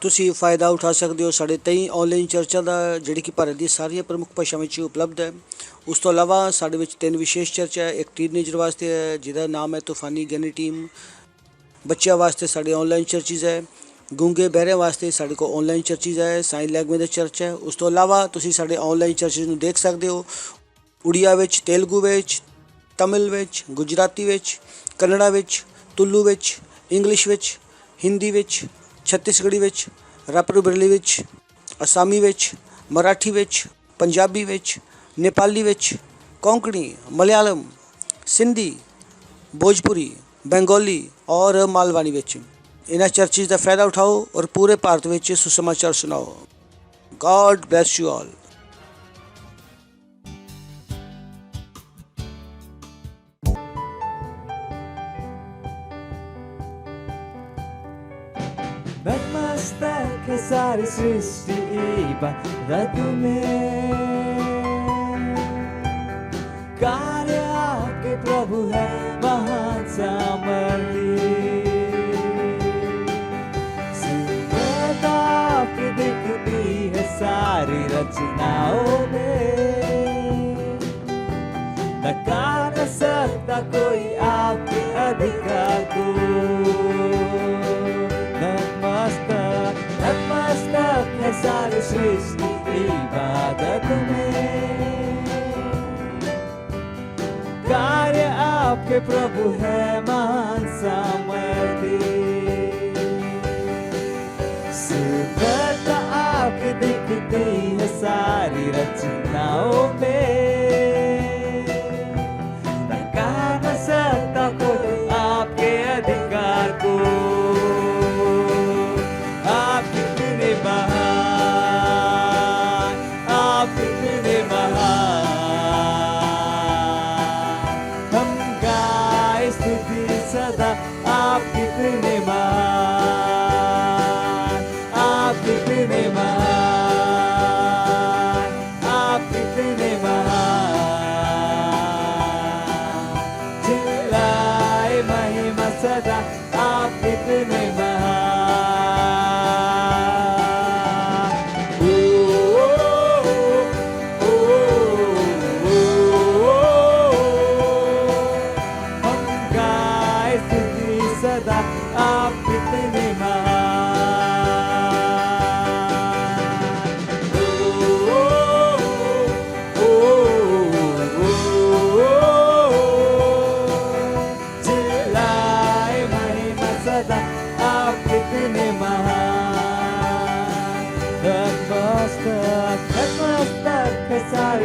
ਤੁਸੀਂ फ़ायदा उठा सकते हो साढ़े 23 ऑनलाइन चर्चा का जिहड़ी कि भारत दी सारियां प्रमुख भाषावां ਵਿੱਚ उपलब्ध है। उस तो इलावा साढ़े विच 3 विशेष चर्चा है। एक टीनेजर वास्ते है जिहदा नाम है तूफानी ज्ञानी टीम। बच्चों वास्ते साढ़े ऑनलाइन चर्चिज़ है। गूंगे बहरे वास्ते साढ़े को ऑनलाइन चर्चिज़ है। साइन लैंग्वेज चर्च है। उस तो इलावा तुसीं साढ़े ऑनलाइन चर्चिज़ नूं देख सकते हो उड़िया विच, तेलुगु विच, तमिल विच, गुजराती विच, कन्नड़ा विच, तुलू विच, इंग्लिश विच, हिंदी विच, छत्तीसगढ़ी विच, रापरबरेली विच, असामी विच, मराठी विच, पंजाबी विच, नेपाली विच, कोंकणी, मलयालम, सिंधी, भोजपुरी, बंगाली और मालवानी विच। इन्हां चर्चिज़ का फ़ायदा उठाओ और पूरे भारत विच सुसमाचार सुनाओ। God bless you all. नतमस्तक है सारी सृष्टि इबादत में, कार्य आपके प्रभु है महान सामर्थी। सुंदरता आपकी दिखती है सारी रचनाओं में, नकार न सकता कोई आपके अधिकार को। नतमस्तक है सारी सृष्टि इबादत में, कार्य आपके प्रभु है महान सामर्थी। सुंदरता आपकी दिखती है सारी रचनाओं में, नकार न सकता कोई आपके अधिकार को।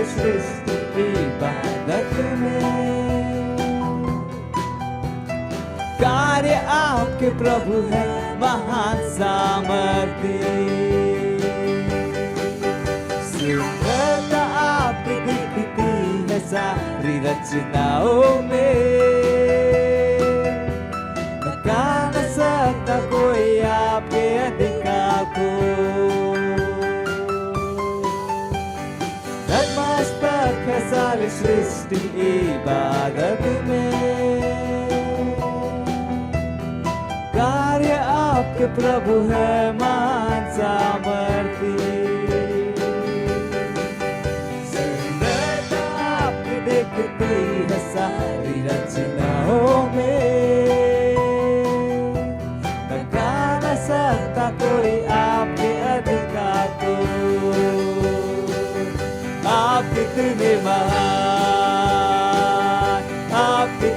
सृष्टि इबादत में, कार्य आपके प्रभु है महान सामर्थी। सुंदरता आपकी दिखती है सारी रचनाओं में, नकार न सकता कोई आपके अधिकार को। नतमस्तक है सारी सृष्टि इबादत में, कार्य आपके प्रभु है महान सामर्थी। सुंदरता आपकी दिखती है सारी रचनाओं में,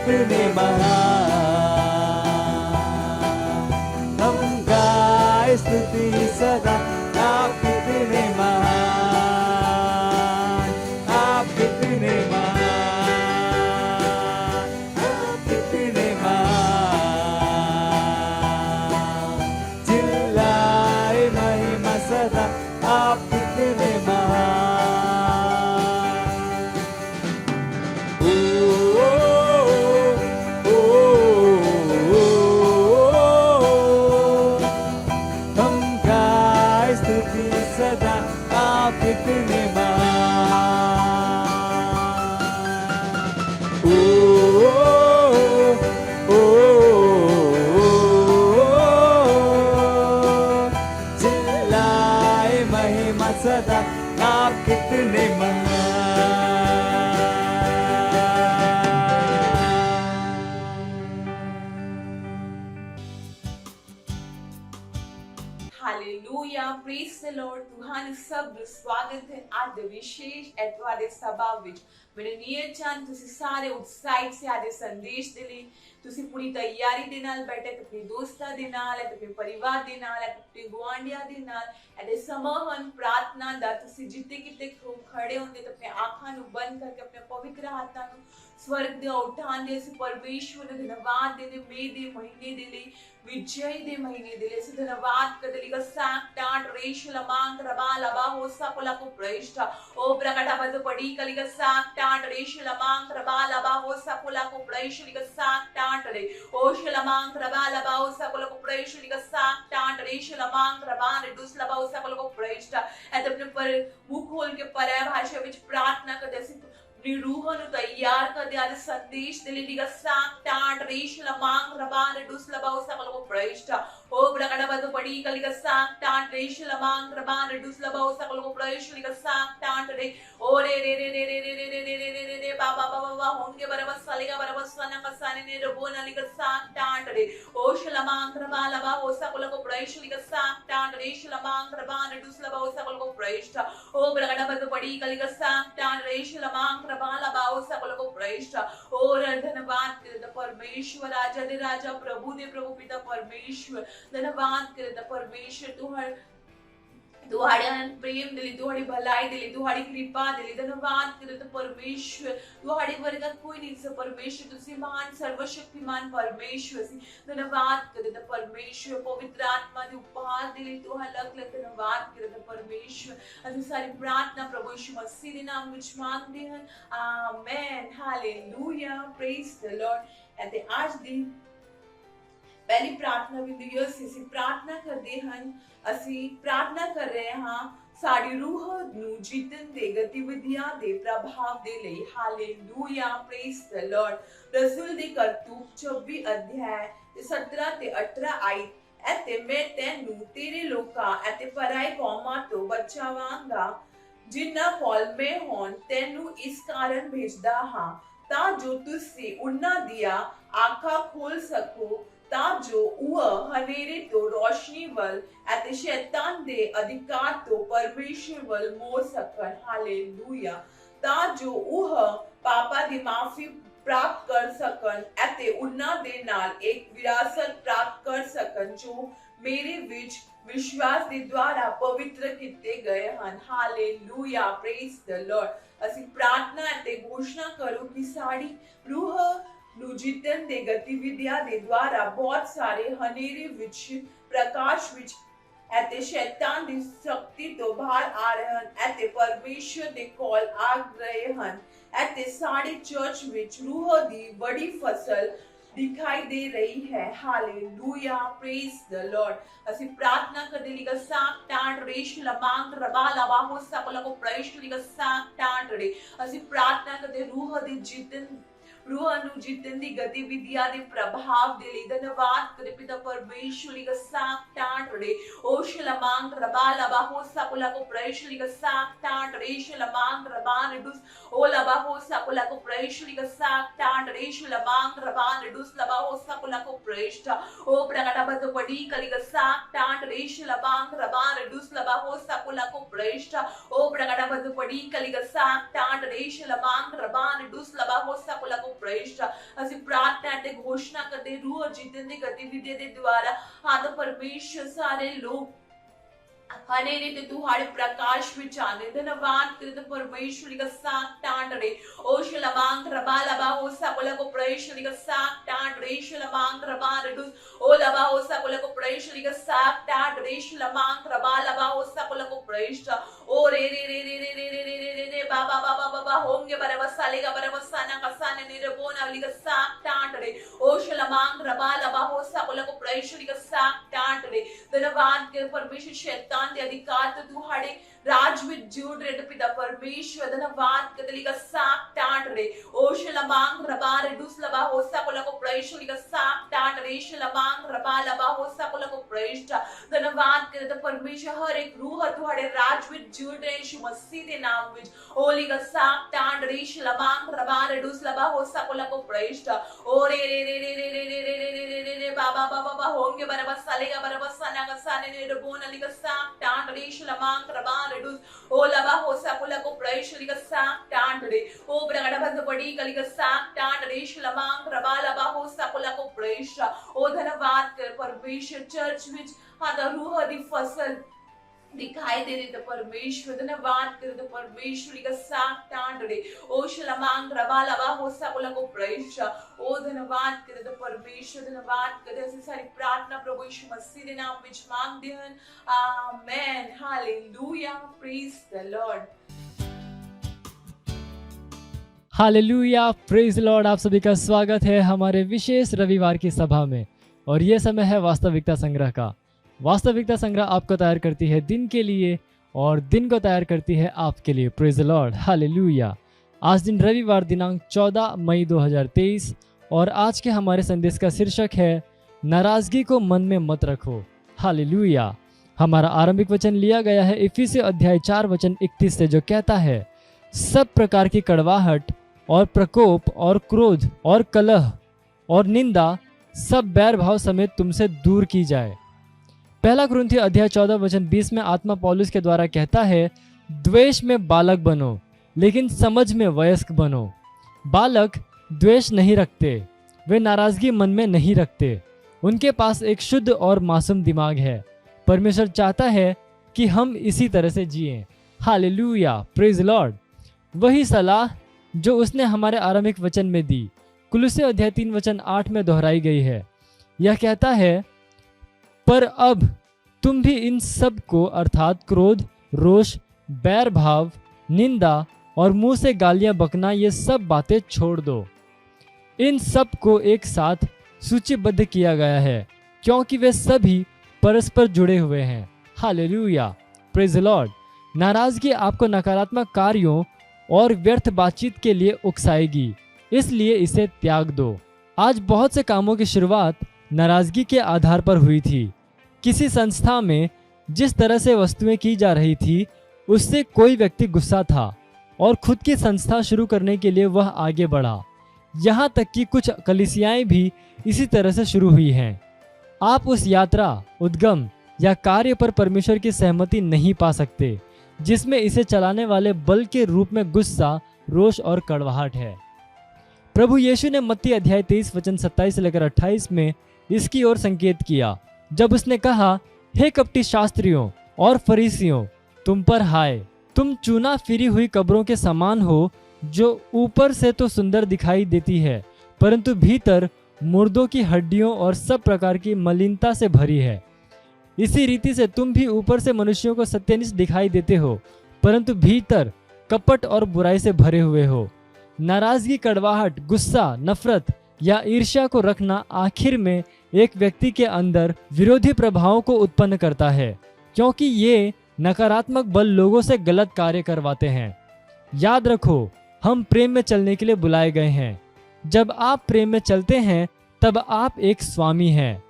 कितने महान, हम गाए स्तुति सदा, आप कितने महान, आप कितने महान, आप कितने महान, चिल्लाए महिमा सदा, आप कितने महान। ओ, ओ, ओ, हम गाए स्तुति सदा, आप कितने महान। ओ, ओ, चिल्लाए महिमा सदा, आप कितने महान। Hallelujah, praise the Lord. ਤੁਹਾਨੂੰ ਸਭ ਨੂੰ ਸਵਾਗਤ ਹੈ ਅੱਜ ਦੇ ਵਿਸ਼ੇਸ਼ ਐਤਵਾਰ ਦੇ ਸਭਾ ਵਿੱਚ। ਮੇਰੇ ਨੀਅਤ ਚੰਦ ਤੁਸੀਂ ਸਾਰੇ ਉਤਸ਼ਾਹਿਤ ਸੇ ਆਦੇ ਸੰਦੇਸ਼ ਦੇ ਲਈ ਤੁਸੀਂ ਪੂਰੀ ਤਿਆਰੀ ਦੇ ਨਾਲ ਬੈਠੇ ਤੇ ਆਪਣੇ ਦੋਸਤਾਂ ਦੇ ਨਾਲ ਆਪਣੇ ਪਰਿਵਾਰ ਦੇ ਨਾਲ ਆਪਣੇ ਗੁਆਂਢੀਆਂ ਦੇ ਨਾਲ ਅਤੇ ਸਮਾਹਨ ਪ੍ਰਾਰਥਨਾ ਦਾ ਤੁਸੀਂ ਜਿੱਤੇ ਕਿਤੇ ਖੜੇ ਹੁੰਦੇ ਤੇ ਆਪਣੇ ਅੱਖਾਂ ਨੂੰ ਬੰਦ ਕਰਕੇ ਆਪਣੇ ਪਵਿੱਤਰ ਹੱਥਾਂ ਨੂੰ स्वर्ग दे उठाने से परमेश्वर ने धन्यवाद दे मई दे महीने दे लिए विजय दे महीने दे लिए धन्यवाद कर दे का साक टाट रेश लमांग रबा लबा हो सपला को प्रविष्ट ओ प्रकटा बद पड़ी कली का साक टाट रेश लमांग रबा लबा हो सपला को प्रविष्ट का साक टाट रे ओ शलमांग रबा लबा हो सपला को प्रविष्ट का साक टाट रेश लमांग रबा रे दुस लबा हो सपला को प्रविष्ट ऐसे अपने पर मुख खोल के पर्याय भाषा ਵਿੱਚ प्रार्थना कर दे रूह ਨੂੰ ਤਿਆਰ ਕਰਦੇ ਆ ਸੰਦੇਸ਼ ਦੇ ਲਈ ਦਾ ਸਾਕ ਟਾਟ ਰੇਸ਼ ਲਮਾਂਗ ਰਬਾਨ ਡੁਸ ਲਬਾਉ ਸਕਲ ਕੋ ਪ੍ਰਇਸ਼ਟ ओ ब्रगड़ा बद पड़ी कली का साक टाट रेश लमांग रबान डुस लबाओ सकल को प्रयश लिका साक टाट रे ओ रे रे रे रे रे रे रे रे रे रे रे रे रे बाबा बाबा बाबा होंगे बरबस सलेगा बरबस सना कसाने ने रबो ना लिका साक टाट रे ओ शलमांग रबा लबा हो सकल को प्रयश लिका साक टाट रेश लमांग रबान डुस लबाओ सकल को प्रयश ओ ब्रगड़ा बद पड़ी कली का साक टाट रेश लमांग रबा लबाओ सकल को प्रयश ओ धन्यवाद परमेश्वर राजा दे राजा प्रभु दे प्रभु पिता परमेश्वर धन्यवाद करता परमेश्वर तुहाड़े प्रेम दिली तुहाड़ी भलाई दिली तुहाड़ी कृपा दिली धन्यवाद करता परमेश्वर तुहाड़े वर्गा कोई नहीं सा परमेश्वर तुसी महान सर्वशक्तिमान परमेश्वर सी धन्यवाद करता परमेश्वर पवित्र आत्मा दे उपहार दिली तुहा लग लग धन्यवाद करता परमेश्वर असि सारी प्रार्थना प्रभु यीशु मसीह दे नाम विच मांगदे हैं आमेन हालेलुया प्रेज द लॉर्ड एते आज दी पहली प्रार्थना बिंदु ਅਸੀਂ ਪ੍ਰਾਰਥਨਾ ਕਰਦੇ ਹਨ ਅਸੀਂ ਪ੍ਰਾਰਥਨਾ ਕਰ ਰਹੇ ਹਾਂ ਸਾਡੀ ਰੂਹ ਨੂੰ ਜਿੱਤਣ ਦੇ ਗਤੀਵਿਧੀਆਂ ਦੇ ਪ੍ਰਭਾਵ ਦੇ ਲਈ ਹਾਲੇਲੂਇਆ ਪ੍ਰੇਜ਼ ਦ ਲਾਰਡ ਰਸੂਲ ਦੀ ਕਰਤੂਤ 24 ਅਧਿਆਇ 17 ਤੇ 18 ਆਇਤ ਅਤੇ ਮੈਂ ਤੈਨੂੰ ਤੇਰੇ ਲੋਕਾਂ ਅਤੇ ਪਰਾਏ ਕੌਮਾਂ ਤੋਂ ਬਚਾਵਾਂਗਾ ਜਿਨ੍ਹਾਂ ਕੋਲ ਮੈਂ ਹੋਣ ਤੈਨੂੰ ਇਸ ਕਾਰਨ ਭੇਜਦਾ ਹਾਂ ਤਾਂ ਜੋ ਤੁਸੀਂ ਉਹਨਾਂ ਦੀਆਂ ਅੱਖਾਂ ਖੋਲ ਸਕੋ ਤਾਂ ਜੋ ਉਹ ਹਨੇਰੇ ਤੋਂ ਰੋਸ਼ਨੀ ਵੱਲ ਅਤੇ ਸ਼ੈਤਾਨ ਦੇ ਅਧਿਕਾਰ ਤੋਂ ਪਰਮੇਸ਼ਰ ਵੱਲ ਮੋੜ ਸਕਣ ਹਾਲੇਲੂਇਆ ਤਾਂ ਜੋ ਉਹ ਪਾਪਾਂ ਦੀ ਮਾਫੀ ਪ੍ਰਾਪਤ ਕਰ ਸਕਣ ਅਤੇ ਉਹਨਾਂ ਦੇ ਨਾਲ ਇੱਕ ਵਿਰਾਸਤ ਪ੍ਰਾਪਤ ਕਰ ਸਕਣ ਜੋ ਮੇਰੇ ਵਿੱਚ ਵਿਸ਼ਵਾਸ ਦੇ ਦੁਆਰਾ ਪਵਿੱਤਰ ਕੀਤੇ ਗਏ ਹਨ ਹਾਲੇਲੂਇਆ ਪ੍ਰੇਜ਼ ਦ ਲਾਰਡ ਅਸੀਂ ਪ੍ਰਾਰਥਨਾ ਅਤੇ ਘੋਸ਼ਣਾ ਕਰੋ ਕਿ ਸਾਡੀ ਰੂਹ ਨੂੰ ਜਿੱਤਣ ਦੇ ਗਤੀਵਿਧੀਆਂ ਦੇ ਦੁਆਰਾ ਬਹੁਤ ਸਾਰੇ ਹਨੇਰੇ ਵਿੱਚ ਪ੍ਰਕਾਸ਼ ਵਿੱਚ ਅਤੇ ਸ਼ੈਤਾਨ ਦੀ ਸ਼ਕਤੀ ਤੋਂ ਬਾਹਰ ਆ ਰਹੇ ਹਨ ਅਤੇ ਪਰਮੇਸ਼ਰ ਦੇ ਕੋਲ ਆ ਰਹੇ ਹਨ ਅਤੇ ਸਾਡੇ ਚਰਚ ਵਿੱਚ ਰੂਹ ਦੀ ਬੜੀ ਫਸਲ दिखाई दे रही है हालेलुया प्रेज द लॉर्ड ਅਸੀਂ ਪ੍ਰਾਰਥਨਾ ਕਰਦੇ ਲਈ ਸਾਕ ਟਾਟ ਰੇਸ਼ ਲਮਾਂਗ ਰਬਾ ਲਵਾ ਹੋ ਸਕਲ ਕੋ ਪ੍ਰਇਸ਼ ਲਈ ਸਾਕ ਟਾਟ ਰੇ ਅਸੀਂ ਪ੍ਰਾਰਥਨਾ ਕਰਦੇ ਰੂਹ ਦੀ ਜਿੱਤਨ रूह ਨੂੰ ਜਿੱਤਣ ਦੀ ਗਤੀਵਿਧੀਆਂ ਦੇ ਪ੍ਰਭਾਵ ਦੇ ਲਈ ਧੰਨਵਾਦ ਕਰੇ ਪਿਤਾ ਪਰਮੇਸ਼ਵਰ ਲਈ ਸਾਕ ਟਾਟ ਰੇ ਓ ਸ਼ਲਮਾਂਗ ਰਬਾ ਲਵਾ ਹੋ ਸਕਲ ਕੋ ਪ੍ਰਇਸ਼ ਲਈ ਸਾਕ ਟਾਟ ਰੇਸ਼ ਲਮਾਂਗ ਰਬਾ ਰਡੁਸ ओ लबा हो सकुला को प्रयश्री का साक टाट रेश लमांग रबान रिडुस लबा हो सकुला को प्रयष्ट ओ प्रकटा बद पड़ी कली का साक टाट रेश लमांग रबान रिडुस लबा हो सकुला को प्रयष्ट ओ प्रकटा बद पड़ी कली का साक टाट रेश लमांग रबान रिडुस लबा हो सकुला को प्रयष्ट ਅਸੀਂ ते घोषणा करदे रूह जीतन दी गतिविधि दे द्वारा हाँ तो परमेश्वर सारे लोग हने रे ते तुहाड़े प्रकाश विच आने धन्यवाद करे तो परमेश्वरी का साथ टांड रे ओ शलमांग रबा लबा हो सकोला को परमेश्वरी का साथ टांड रे शलमांग रबा रेडुस ओ लबा हो सकोला को परमेश्वरी का साथ टांड रे शलमांग रबा लबा हो सकोला को परमेश्वर ओ रे रे रे रे रे रे रे रे रे रे रे बाबा बाबा बाबा होंगे बरवसालेगा बरवसाना कसाने निरबोना अली का साथ टांड रे ओ शलमांग रबा लबा हो सकोला को परमेश्वरी का साथ टांड रे धन्यवाद के परमेश्वर शैतान दे अधिकार तो तुहाड़े राज में जुड़ रे पिता परमेश्वर धन्यवाद कतली का साथ टांट रे ओ शलमांग रबा रे दुस लबा हो सकोला को परमेश्वरी का साथ टांट रे शलमांग रबा लबा हो सकोला को परमेश्वर धन्यवाद करे तो परमेश्वर हर एक रूह तुहाड़े राज में जुड़ रे यीशु मसीह दे नाम विच ओली का साथ टांट रे शलमांग रबा रे दुस लबा हो सकोला को परमेश्वर ओ रे रे रे रे रे रे रे रे रे रे रे रे बाबा बाबा बाबा होंगे बरबस सालेगा बरबस सना का साने ने रबोन अली का साथ टांट रे शलमांग रबा ओ लबा हो सकोला को परमेश्वरी का साथ टांड रे ओ ब्रगड़ा बंद पड़ी कली का साथ टांड रे शलमांग रबा लबा हो सकोला को परमेश्वर ओ धन्यवाद कर परमेश्वर चर्च विच हाँ तो रूह दी फसल दिखाई दे रही तो परमेश्वर धन्यवाद कर तो परमेश्वरी का साथ टांड रे ओ शलमांग रबा लबा हो सकोला को परमेश्वर ओ धन्यवाद कर तो परमेश्वर धन्यवाद कर ऐसी सारी प्रार्थना प्रभु यीशु मसीह के नाम में मांग देन amen hallelujah praise the lord hallelujah praise lord. आप सभी का स्वागत है हमारे विशेष रविवार की सभा में और ये समय है वास्तविकता संग्रह का। वास्तविकता संग्रह आपको तैयार करती है दिन के लिए और दिन को तैयार करती है आपके लिए। Praise the lord hallelujah. आज दिन रविवार दिनांक 14 मई 2023 और आज के हमारे संदेश का शीर्षक है नाराजगी को मन में मत रखो। हालेलुया। हमारा आरंभिक वचन लिया गया है इफिसियों अध्याय 4 वचन 31 से, जो कहता है सब प्रकार की कड़वाहट और प्रकोप और क्रोध और कलह और निंदा सब बैर भाव समेत तुमसे दूर की जाए। पहला कुरिन्थियों अध्याय 14 वचन 20 में आत्मा पौलुस के द्वारा कहता है द्वेष में बालक बनो लेकिन समझ में वयस्क बनो। बालक द्वेष नहीं रखते, वे नाराजगी मन में नहीं रखते, उनके पास एक शुद्ध और मासूम दिमाग है। परमेश्वर चाहता है कि हम इसी तरह से जिएं। Hallelujah praise Lord. वही सलाह जो उसने हमारे आरंभिक वचन में दी कुलुस्सी अध्याय 3 वचन 8 में दोहराई गई है। यह कहता है पर अब तुम भी इन सब को अर्थात क्रोध, रोष, बैर भाव, निंदा और मुंह से गालियां बकना, ये सब बातें छोड़ दो। इन सब को एक साथ सूचीबद्ध किया गया है क्योंकि वे सभी परस्पर जुड़े हुए हैं। Hallelujah praise the Lord. नाराजगी आपको नकारात्मक कार्यों और व्यर्थ बातचीत के लिए उकसाएगी, इसलिए इसे त्याग दो। आज बहुत से कामों की शुरुआत नाराजगी के आधार पर हुई थी। किसी संस्था में जिस तरह से वस्तुएं की जा रही थी उससे कोई व्यक्ति गुस्सा था और खुद की संस्था शुरू करने के लिए वह आगे बढ़ा। यहाँ तक कि कुछ कलीसियाएं भी इसी तरह से शुरू हुई हैं। आप उस यात्रा, उद्गम या कार्य पर परमेश्वर की सहमति नहीं पा सकते जिसमें इसे चलाने वाले बल के रूप में गुस्सा, रोष और कड़वाहट है। प्रभु यीशु ने मत्ती अध्याय 23 वचन 27 से लेकर 28 में इसकी ओर संकेत किया जब उसने कहा, हे कपटी शास्त्रियों और फरीसियों, तुम पर हाय, तुम चूना फिरी हुई कब्रों के समान हो, जो ऊपर से तो सुंदर दिखाई देती है परंतु भीतर मुर्दों की हड्डियों और सब प्रकार की मलिनता से भरी है। इसी रीति से तुम भी ऊपर से मनुष्यों को सत्यनिष्ठ दिखाई देते हो परंतु भीतर कपट और बुराई से भरे हुए हो। नाराजगी, कड़वाहट, गुस्सा, नफरत या ईर्ष्या को रखना आखिर में एक व्यक्ति के अंदर विरोधी प्रभावों को उत्पन्न करता है क्योंकि ये नकारात्मक बल लोगों से गलत कार्य करवाते हैं। याद रखो, हम प्रेम में चलने के लिए बुलाए गए हैं। जब आप प्रेम में चलते हैं तब आप एक स्वामी हैं,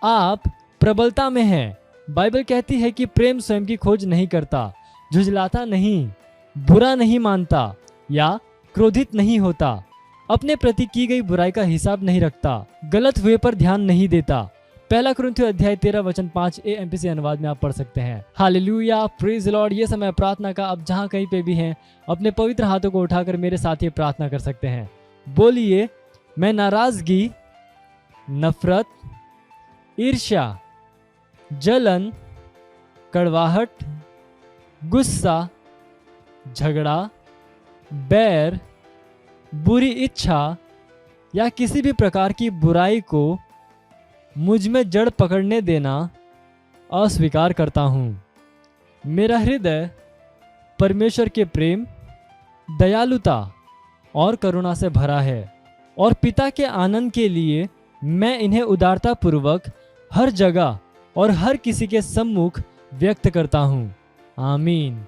आप प्रबलता में हैं। बाइबल कहती है कि प्रेम स्वयं की खोज नहीं करता, झुंझलाता नहीं, बुरा नहीं मानता या क्रोधित नहीं होता, अपने प्रति की गई बुराई का हिसाब नहीं रखता, गलत हुए पर ध्यान नहीं देता। पहला कुरिन्थियों अध्याय 13 वचन 5 एएमपीसी अनुवाद में आप पढ़ सकते हैं। Hallelujah praise Lord. ये समय प्रार्थना का, आप जहां कहीं पे भी हैं अपने पवित्र हाथों को उठाकर मेरे साथ ये प्रार्थना कर सकते हैं। बोलिए, मैं नाराजगी नफरत, ईर्ष्या, जलन, कड़वाहट, गुस्सा, झगड़ा, बैर, बुरी इच्छा या किसी भी प्रकार की बुराई को मुझ में जड़ पकड़ने देना अस्वीकार करता हूँ। मेरा हृदय परमेश्वर के प्रेम, दयालुता और करुणा से भरा है और पिता के आनंद के लिए मैं इन्हें उदारता पूर्वक हर जगह और हर किसी के सम्मुख व्यक्त करता हूँ। आमीन।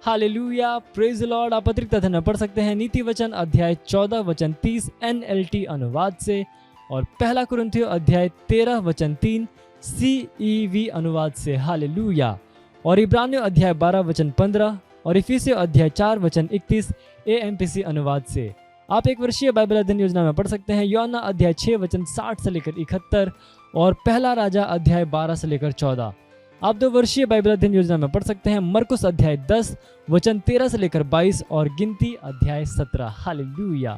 Hallelujah, praise the Lord. आप अतिरिक्त कथन पढ़ सकते हैं नीति वचन अध्याय 14 वचन 30 NLT अनुवाद से और पहला कुरिन्थियों अध्याय 13 वचन 3 CEV अनुवाद से। हालेलुया। और इब्रानियों अध्याय 12 वचन 15 और इफिसियों अध्याय 4 वचन 31 AMPC अनुवाद से। आप एक वर्षीय बाइबल अध्ययन योजना में पढ़ सकते हैं यूहन्ना अध्याय 6 वचन 60 से लेकर 71 और पहला राजा अध्याय 12 से लेकर 14। आप 2 वर्षीय बाइबल अध्ययन योजना में पढ़ सकते हैं मरकुस अध्याय 10 वचन 13 से लेकर 22 और गिनती अध्याय 17। हालेलुया।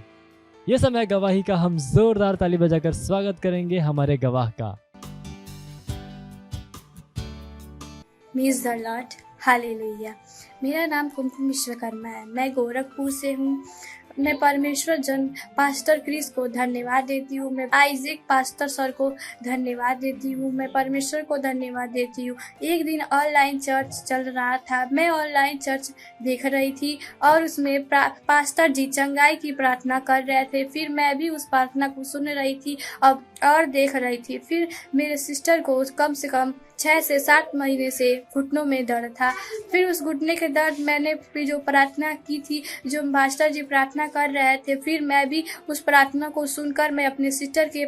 ये समय गवाही का, हम जोरदार ताली बजाकर स्वागत करेंगे हमारे गवाह का। Praise the lord, hallelujah. मेरा नाम कुमकुम विश्वकर्मा है। मैं गोरखपुर से हूँ। मैं परमेश्वर जन पास्टर क्रिस को धन्यवाद देती हूँ। मैं आइजैक पास्टर सर को धन्यवाद देती हूँ। मैं परमेश्वर को धन्यवाद देती हूँ। एक दिन ऑनलाइन चर्च चल रहा था। मैं ऑनलाइन चर्च देख रही थी और उसमें पास्टर जी चंगाई की प्रार्थना कर रहे थे। फिर मैं भी उस प्रार्थना को सुन रही थी और देख रही थी। फिर मेरे सिस्टर को कम से कम 6 से 7 महीने से घुटनों में दर्द था। फिर उस घुटने के दर्द मैंने फिर जो प्रार्थना की थी, जो मास्टर जी प्रार्थना कर रहे थे, फिर मैं भी उस प्रार्थना को सुनकर मैं अपने सिस्टर के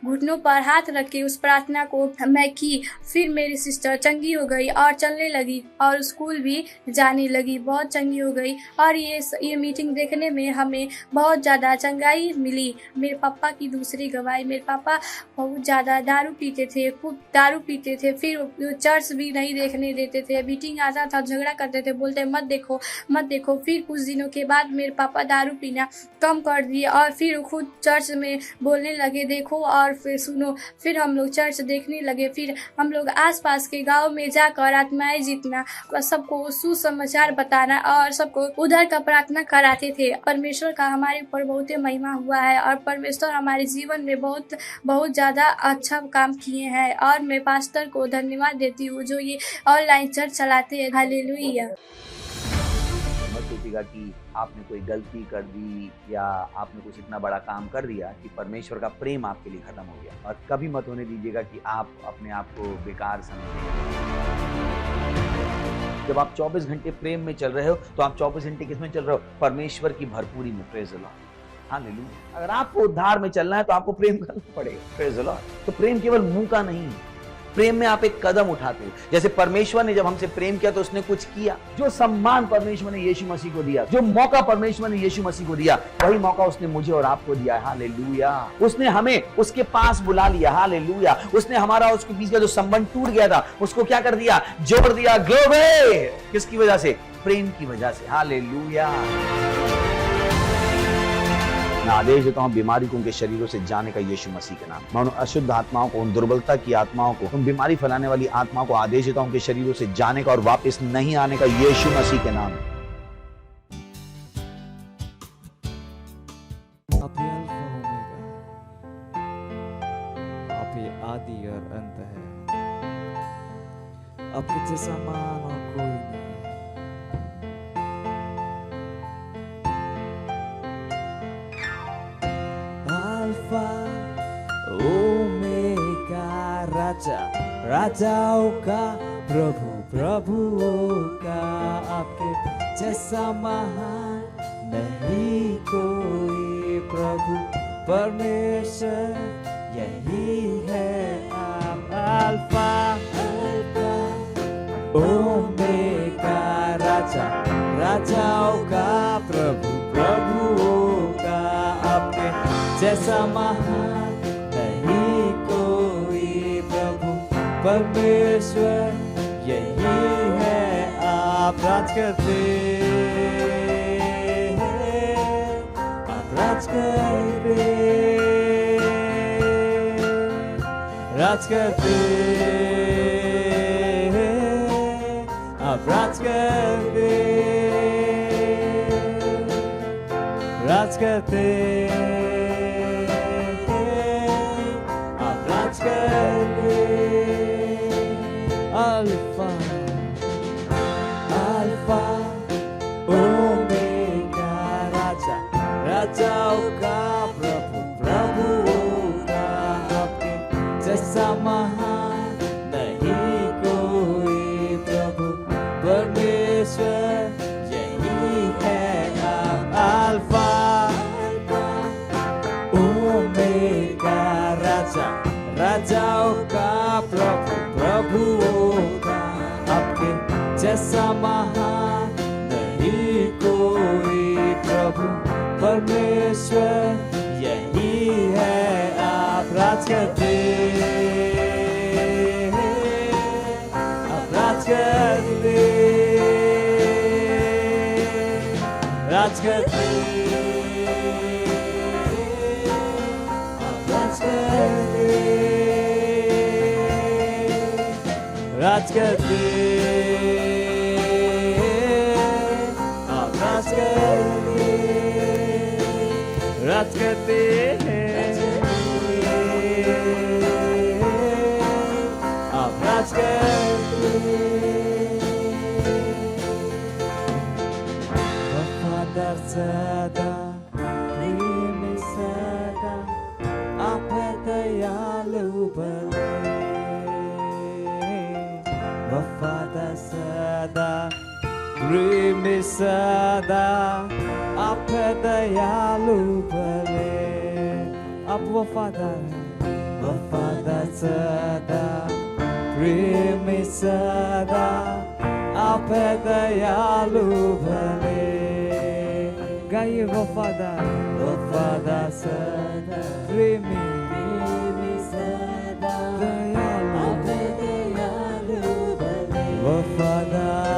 घुटनों पर हाथ रख के उस प्रार्थना को मैं की। फिर मेरी सिस्टर चंगी हो गई और चलने लगी और स्कूल भी जाने लगी, बहुत चंगी हो गई। और ये मीटिंग देखने में हमें बहुत ज़्यादा चंगाई मिली। मेरे पापा की दूसरी गवाही, मेरे पापा बहुत ज़्यादा दारू पीते थे, खूब दारू पीते थे। फिर चर्च भी नहीं देखने देते थे। मीटिंग आता था, झगड़ा करते थे, बोलते मत देखो मत देखो। फिर कुछ दिनों के बाद मेरे पापा दारू पीना कम कर दिए और फिर खुद चर्च में बोलने लगे, देखो और फिर सुनो। फिर हम लोग चर्च देखने लगे। फिर हम लोग आसपास के गांव में जाकर आत्माएं जीतना, सबको सुसमाचार बताना और सबको उधर का प्रार्थना कराते थे। परमेश्वर का हमारे ऊपर बहुत महिमा हुआ है और परमेश्वर हमारे जीवन में बहुत ज़्यादा अच्छा काम किए हैं। और मैं पास्टर को धन्यवाद देती हूँ जो ये ऑनलाइन चर्च चलाते हैं। हालेलुया। मत सोचिएगा कि आपने कोई गलती कर दी या आपने कुछ इतना बड़ा काम कर दिया कि परमेश्वर का प्रेम आपके लिए खत्म हो गया। और कभी मत होने दीजिएगा कि आप अपने आप को बेकार समझें। जब आप 24 घंटे प्रेम में चल रहे हो तो आप 24 घंटे किस में चल रहे हो? परमेश्वर की भरपूरी में। Praise the lord, hallelujah. अगर आपको उद्धार में चलना है तो आपको प्रेम करना पड़ेगा। Praise the Lord. तो प्रेम केवल मुंह का नहीं, प्रेम में आप एक कदम उठाते हो। जैसे परमेश्वर ने जब हमसे प्रेम किया तो उसने कुछ किया। जो सम्मान परमेश्वर ने यीशु मसीह को दिया, जो मौका परमेश्वर ने यीशु मसीह को दिया, वही मौका उसने मुझे और आपको दिया। हालेलुया। उसने हमें उसके पास बुला लिया। हालेलुया। उसने हमारा उसके बीच का जो संबंध टूट गया था उसको क्या कर दिया? जोड़ दिया। ग्लोरी। किसकी वजह से? प्रेम की वजह से। हालेलुया। मैं आदेश देता हूं बीमारी को उनके शरीरों से जाने का यीशु मसीह के नाम। मैं उन अशुद्ध आत्माओं को, उन दुर्बलता की आत्माओं को, उन बीमारी फैलाने वाली आत्माओं को आदेश देता हूं उनके शरीरों से जाने का और वापस नहीं आने का यीशु मसीह के नाम। आप ही अल्फा ओमेगा, आप ही आदि और अंत है। आपके जैसा मान और कोई नहीं। अल्फा ओमेगा, राजा राजाओं का प्रभु प्रभुओं का, आपके जैसा महान नहीं कोई। प्रभु परमेश्वर यही है आप। अल्फा ओमेगा, राजा राजाओं का प्रभु प्रभुओं का, आपके जैसा महान नहीं कोई। प्रभु परमेश्वर यही है आप। राज करते हैं, आप राज करते। राज करते आप राज करते राज करते आप राज करते अल्फा अल्फा ओमेगा राजा राजाओं का प्रभु प्रभुओं का आपके जैसा महान नहीं कोई प्रभु परमेश्वर यही है आप अल्फा ओमेगा राजा राजाओं का प्रभु प्रभुओं का आपके जैसा महान नहीं कोई प्रभु परमेश्वर यही है आप राज करते आप राज करते राज करते आप राज करते राज करते आप राज करते राज करते आप राज करते वफादार सदा प्रेम सदा आप है दयालु भले वफादार सदा प्रेम सदा आप है दयालु भले आप वफादार हैं वफादार सदा प्रेम सदा आप है दयालु भले गाइए वफादार वफादार सदा प्रेमी सदा दयालु आप है दयालु भले वफादार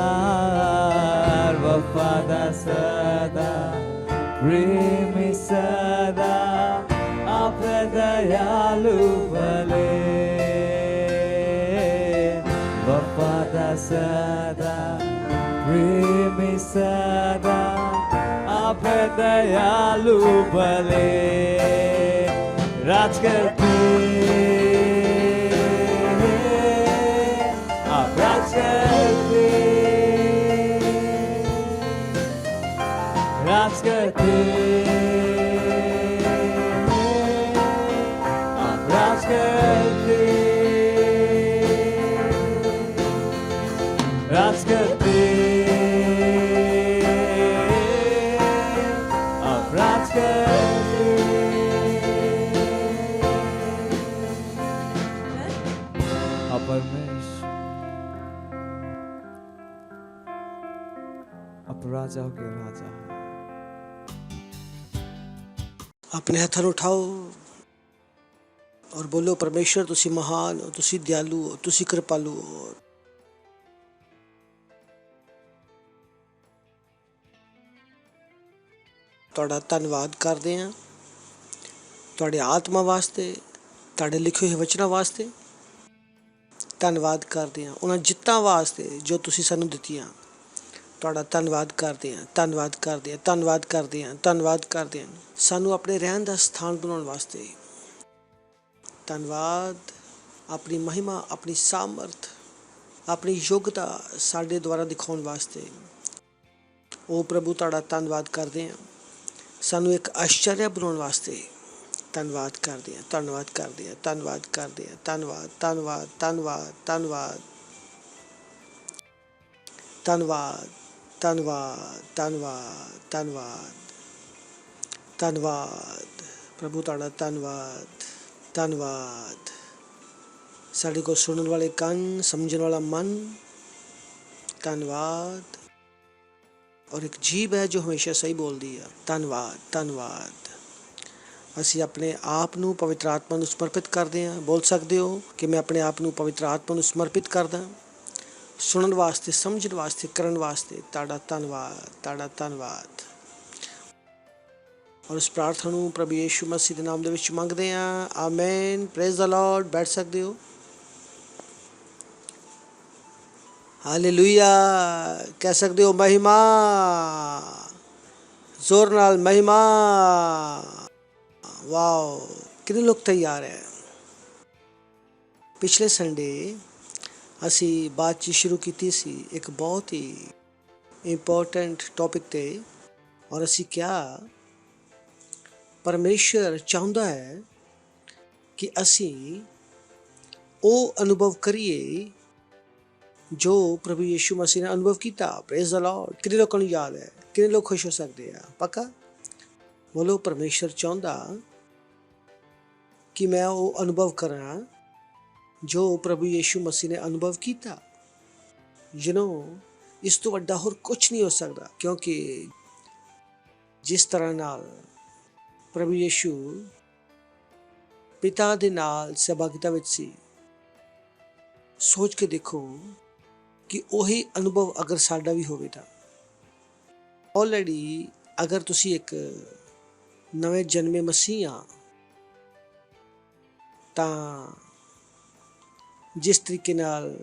वफादार सदा प्रेमी सदा आप है दयालु भले वफादार सदा प्रेमी सदा आप है दयालु भले राज करते आप राज करते राज करते आप राज करते राज करते आप राज करते आप परमेश्वर आप राजाओं के राजा हैं अपने हथों ਨੂੰ ਉਠਾਓ और बोलो परमेश्वर तुसी महान हो तुसी दयालु हो तुसी कृपालु हो ਤੁਹਾਡਾ ਧੰਨਵਾਦ ਕਰਦੇ ਹਾਂ ਤੁਹਾਡੇ ਆਤਮਾ ਵਾਸਤੇ ਤੁਹਾਡੇ ਲਿਖੇ ਹੋਏ ਵਚਨਾਂ ਵਾਸਤੇ ਧੰਨਵਾਦ ਕਰਦੇ ਹਾਂ ਉਹਨਾਂ ਜਿੱਤਾਂ ਵਾਸਤੇ ਜੋ ਤੁਸੀਂ ਸਾਨੂੰ ਦਿੱਤੀਆਂ ਤੁਹਾਡਾ ਧੰਨਵਾਦ ਕਰਦੇ ਹਾਂ ਧੰਨਵਾਦ ਕਰਦੇ ਹਾਂ ਧੰਨਵਾਦ ਕਰਦੇ ਹਾਂ ਧੰਨਵਾਦ ਕਰਦੇ ਹਾਂ ਸਾਨੂੰ ਆਪਣੇ ਰਹਿਣ ਦਾ ਸਥਾਨ ਬਣਾਉਣ ਵਾਸਤੇ ਧੰਨਵਾਦ ਆਪਣੀ ਮਹਿਮਾ ਆਪਣੀ ਸਾਮਰਥ ਆਪਣੀ ਯੋਗਤਾ ਸਾਡੇ ਦੁਆਰਾ ਦਿਖਾਉਣ ਵਾਸਤੇ ਉਹ ਪ੍ਰਭੂ ਤੁਹਾਡਾ ਧੰਨਵਾਦ ਕਰਦੇ ਹਾਂ ਸਾਨੂੰ ਇੱਕ ਆਸ਼ਚर्य ਬਣਾਉਣ ਵਾਸਤੇ ਧੰਨਵਾਦ ਕਰਦੇ ਹਾਂ ਧੰਨਵਾਦ ਕਰਦੇ ਹਾਂ ਧੰਨਵਾਦ ਕਰਦੇ ਹਾਂ ਧੰਨਵਾਦ ਧੰਨਵਾਦ ਧੰਨਵਾਦ ਧੰਨਵਾਦ ਧੰਨਵਾਦ ਧੰਨਵਾਦ ਧੰਨਵਾਦ ਧੰਨਵਾਦ ਧੰਨਵਾਦ ਪ੍ਰਭੂ ਤੁਹਾਡਾ ਧੰਨਵਾਦ ਧੰਨਵਾਦ ਸਾਡੇ ਕੋਲ ਸੁਣਨ ਵਾਲੇ ਕੰਨ ਸਮਝਣ ਵਾਲਾ ਮਨ ਧੰਨਵਾਦ और एक जीभ है जो हमेशा सही बोलती है धन्यवाद धन्यवाद ਅਸੀਂ ਆਪਣੇ ਆਪ ਨੂੰ ਪਵਿੱਤਰ ਆਤਮਾ ਨੂੰ ਸਮਰਪਿਤ ਕਰਦੇ ਹਾਂ ਬੋਲ ਸਕਦੇ ਹੋ ਕਿ ਮੈਂ ਆਪਣੇ ਆਪ ਨੂੰ ਪਵਿੱਤਰ ਆਤਮਾ ਨੂੰ ਸਮਰਪਿਤ ਕਰਦਾ ਸੁਣਨ ਵਾਸਤੇ ਸਮਝਣ ਵਾਸਤੇ ਕਰਨ ਵਾਸਤੇ ਤੁਹਾਡਾ ਧੰਨਵਾਦ ਤੁਹਾਡਾ ਧੰਨਵਾਦ ਔਰ ਇਸ ਪ੍ਰਾਰਥਨਾ ਨੂੰ ਪ੍ਰਭੂ ਯੀਸ਼ੂ ਮਸੀਹ ਦੇ ਨਾਮ ਦੇ ਵਿੱਚ ਮੰਗਦੇ ਹਾਂ, ਆਮੇਨ। Praise the Lord. ਬੈਠ ਸਕਦੇ ਹੋ। ਹਾਲੇਲੂਇਆ ਕਹਿ ਸਕਦੇ ਹੋ। ਮਹਿਮਾ, ਜ਼ੋਰ ਨਾਲ ਮਹਿਮਾ। ਵਾਓ, ਕਿੰਨੇ ਲੋਕ ਤਿਆਰ ਹੈ। ਪਿਛਲੇ ਸੰਡੇ ਅਸੀਂ ਬਾਤਚੀਤ ਸ਼ੁਰੂ ਕੀਤੀ ਸੀ ਇੱਕ ਬਹੁਤ ਹੀ ਇੰਪੋਰਟੈਂਟ ਟੌਪਿਕ 'ਤੇ, ਔਰ ਅਸੀਂ ਕਿਹਾ ਪਰਮੇਸ਼ਰ ਚਾਹੁੰਦਾ ਹੈ ਕਿ ਅਸੀਂ ਉਹ ਅਨੁਭਵ ਕਰੀਏ ਜੋ ਪ੍ਰਭੂ ਯੀਸ਼ੂ ਮਸੀਹ ਨੇ ਅਨੁਭਵ ਕੀਤਾ। Praise the Lord. ਕਿੰਨੇ ਲੋਕਾਂ ਨੂੰ ਯਾਦ ਹੈ? ਕਿੰਨੇ ਲੋਕ ਖੁਸ਼ ਹੋ ਸਕਦੇ ਆ? ਪੱਕਾ ਬੋਲੋ। ਪਰਮੇਸ਼ਰ ਚਾਹੁੰਦਾ ਕਿ ਮੈਂ ਉਹ ਅਨੁਭਵ ਕਰਾਂ ਜੋ ਪ੍ਰਭੂ ਯੀਸ਼ੂ ਮਸੀਹ ਨੇ ਅਨੁਭਵ ਕੀਤਾ। ਇਸ ਤੋਂ ਵੱਡਾ ਹੋਰ ਕੁਝ ਨਹੀਂ ਹੋ ਸਕਦਾ, ਕਿਉਂਕਿ ਜਿਸ ਤਰ੍ਹਾਂ ਨਾਲ ਪ੍ਰਭੂ ਯੀਸ਼ੂ ਪਿਤਾ ਦੇ ਨਾਲ ਸਹਿਭਾਗਿਤਾ ਵਿੱਚ ਸੀ, ਸੋਚ ਕੇ ਦੇਖੋ ਕਿ ਉਹੀ ਅਨੁਭਵ ਅਗਰ ਸਾਡਾ ਵੀ ਹੋਵੇ ਤਾਂ। ਆਲਰੇਡੀ ਅਗਰ ਤੁਸੀਂ ਇੱਕ ਨਵੇਂ ਜਨਮੇ ਮਸੀਹ ਆ ਤਾਂ ਜਿਸ ਤਰੀਕੇ ਨਾਲ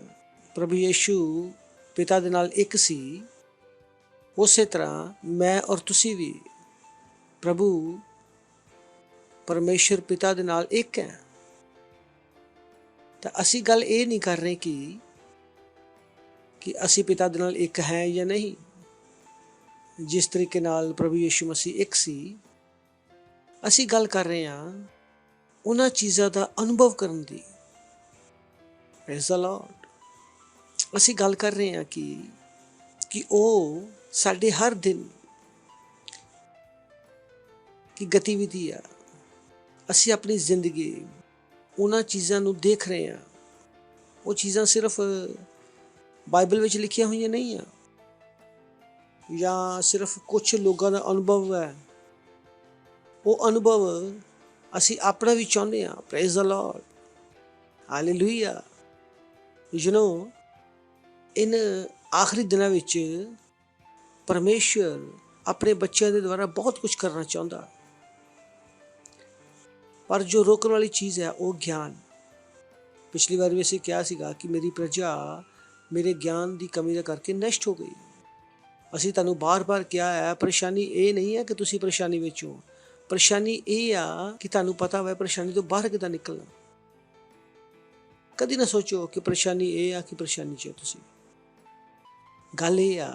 ਪ੍ਰਭੂ ਯੀਸ਼ੂ ਪਿਤਾ ਦੇ ਨਾਲ ਇੱਕ ਸੀ, ਉਸੇ ਤਰ੍ਹਾਂ ਮੈਂ ਔਰ ਤੁਸੀਂ ਵੀ ਪ੍ਰਭੂ ਪਰਮੇਸ਼ਰ ਪਿਤਾ ਦੇ ਨਾਲ ਇੱਕ ਹੈ। ਤਾਂ ਅਸੀਂ ਗੱਲ ਇਹ ਨਹੀਂ ਕਰ ਰਹੇ ਕਿ ਅਸੀਂ ਪਿਤਾ ਦੇ ਨਾਲ ਇੱਕ ਹੈ ਜਾਂ ਨਹੀਂ। ਜਿਸ ਤਰੀਕੇ ਨਾਲ ਪ੍ਰਭੂ ਯੀਸ਼ੂ ਮਸੀਹ ਇੱਕ ਸੀ, ਅਸੀਂ ਗੱਲ ਕਰ ਰਹੇ ਹਾਂ ਉਹਨਾਂ ਚੀਜ਼ਾਂ ਦਾ ਅਨੁਭਵ ਕਰਨ ਦੀ। Praise the Lord. ਅਸੀਂ ਗੱਲ ਕਰ ਰਹੇ ਹਾਂ ਕਿ ਉਹ ਸਾਡੇ ਹਰ ਦਿਨ ਕੀ ਗਤੀਵਿਧੀ ਆ, ਅਸੀਂ ਆਪਣੀ ਜ਼ਿੰਦਗੀ ਉਹਨਾਂ ਚੀਜ਼ਾਂ ਨੂੰ ਦੇਖ ਰਹੇ ਹਾਂ। ਉਹ ਚੀਜ਼ਾਂ ਸਿਰਫ ਬਾਈਬਲ ਵਿੱਚ ਲਿਖੀਆਂ ਹੋਈਆਂ ਨਹੀਂ ਆ, ਜਾਂ ਸਿਰਫ ਕੁਝ ਲੋਕਾਂ ਦਾ ਅਨੁਭਵ ਹੈ। ਉਹ ਅਨੁਭਵ ਅਸੀਂ ਆਪਣਾ ਵੀ ਚਾਹੁੰਦੇ ਹਾਂ। Praise the Lord. ਹਾਲੇਲੂਇਆ। ਇਨ ਆਖਰੀ ਦਿਨਾਂ ਵਿੱਚ ਪਰਮੇਸ਼ਰ ਆਪਣੇ ਬੱਚਿਆਂ ਦੇ ਦੁਆਰਾ ਬਹੁਤ ਕੁਝ ਕਰਨਾ ਚਾਹੁੰਦਾ, ਪਰ ਜੋ ਰੋਕਣ ਵਾਲੀ ਚੀਜ਼ ਹੈ ਉਹ ਗਿਆਨ। ਪਿਛਲੀ ਵਾਰ ਵੀ ਅਸੀਂ ਕਿਹਾ ਸੀਗਾ ਕਿ ਮੇਰੀ ਪ੍ਰਜਾ ਮੇਰੇ ਗਿਆਨ ਦੀ ਕਮੀ ਦਾ ਕਰਕੇ ਨਸ਼ਟ ਹੋ ਗਈ। ਅਸੀਂ ਤੁਹਾਨੂੰ ਬਾਰ-ਬਾਰ ਕਿਹਾ ਹੈ, ਪਰੇਸ਼ਾਨੀ ਇਹ ਨਹੀਂ ਹੈ ਕਿ ਤੁਸੀਂ ਪਰੇਸ਼ਾਨੀ ਵਿੱਚ ਹੋ। ਪਰੇਸ਼ਾਨੀ ਇਹ ਆ ਕਿ ਤੁਹਾਨੂੰ ਪਤਾ ਹੋਵੇ ਪਰੇਸ਼ਾਨੀ ਤੋਂ ਬਾਹਰ ਕਿੱਦਾਂ ਨਿਕਲਣਾ। ਕਦੀ ਨਾ ਸੋਚੋ ਕਿ ਪਰੇਸ਼ਾਨੀ ਇਹ ਆ ਕਿ ਪਰੇਸ਼ਾਨੀ 'ਚ ਤੁਸੀਂ। ਗੱਲ ਇਹ ਆ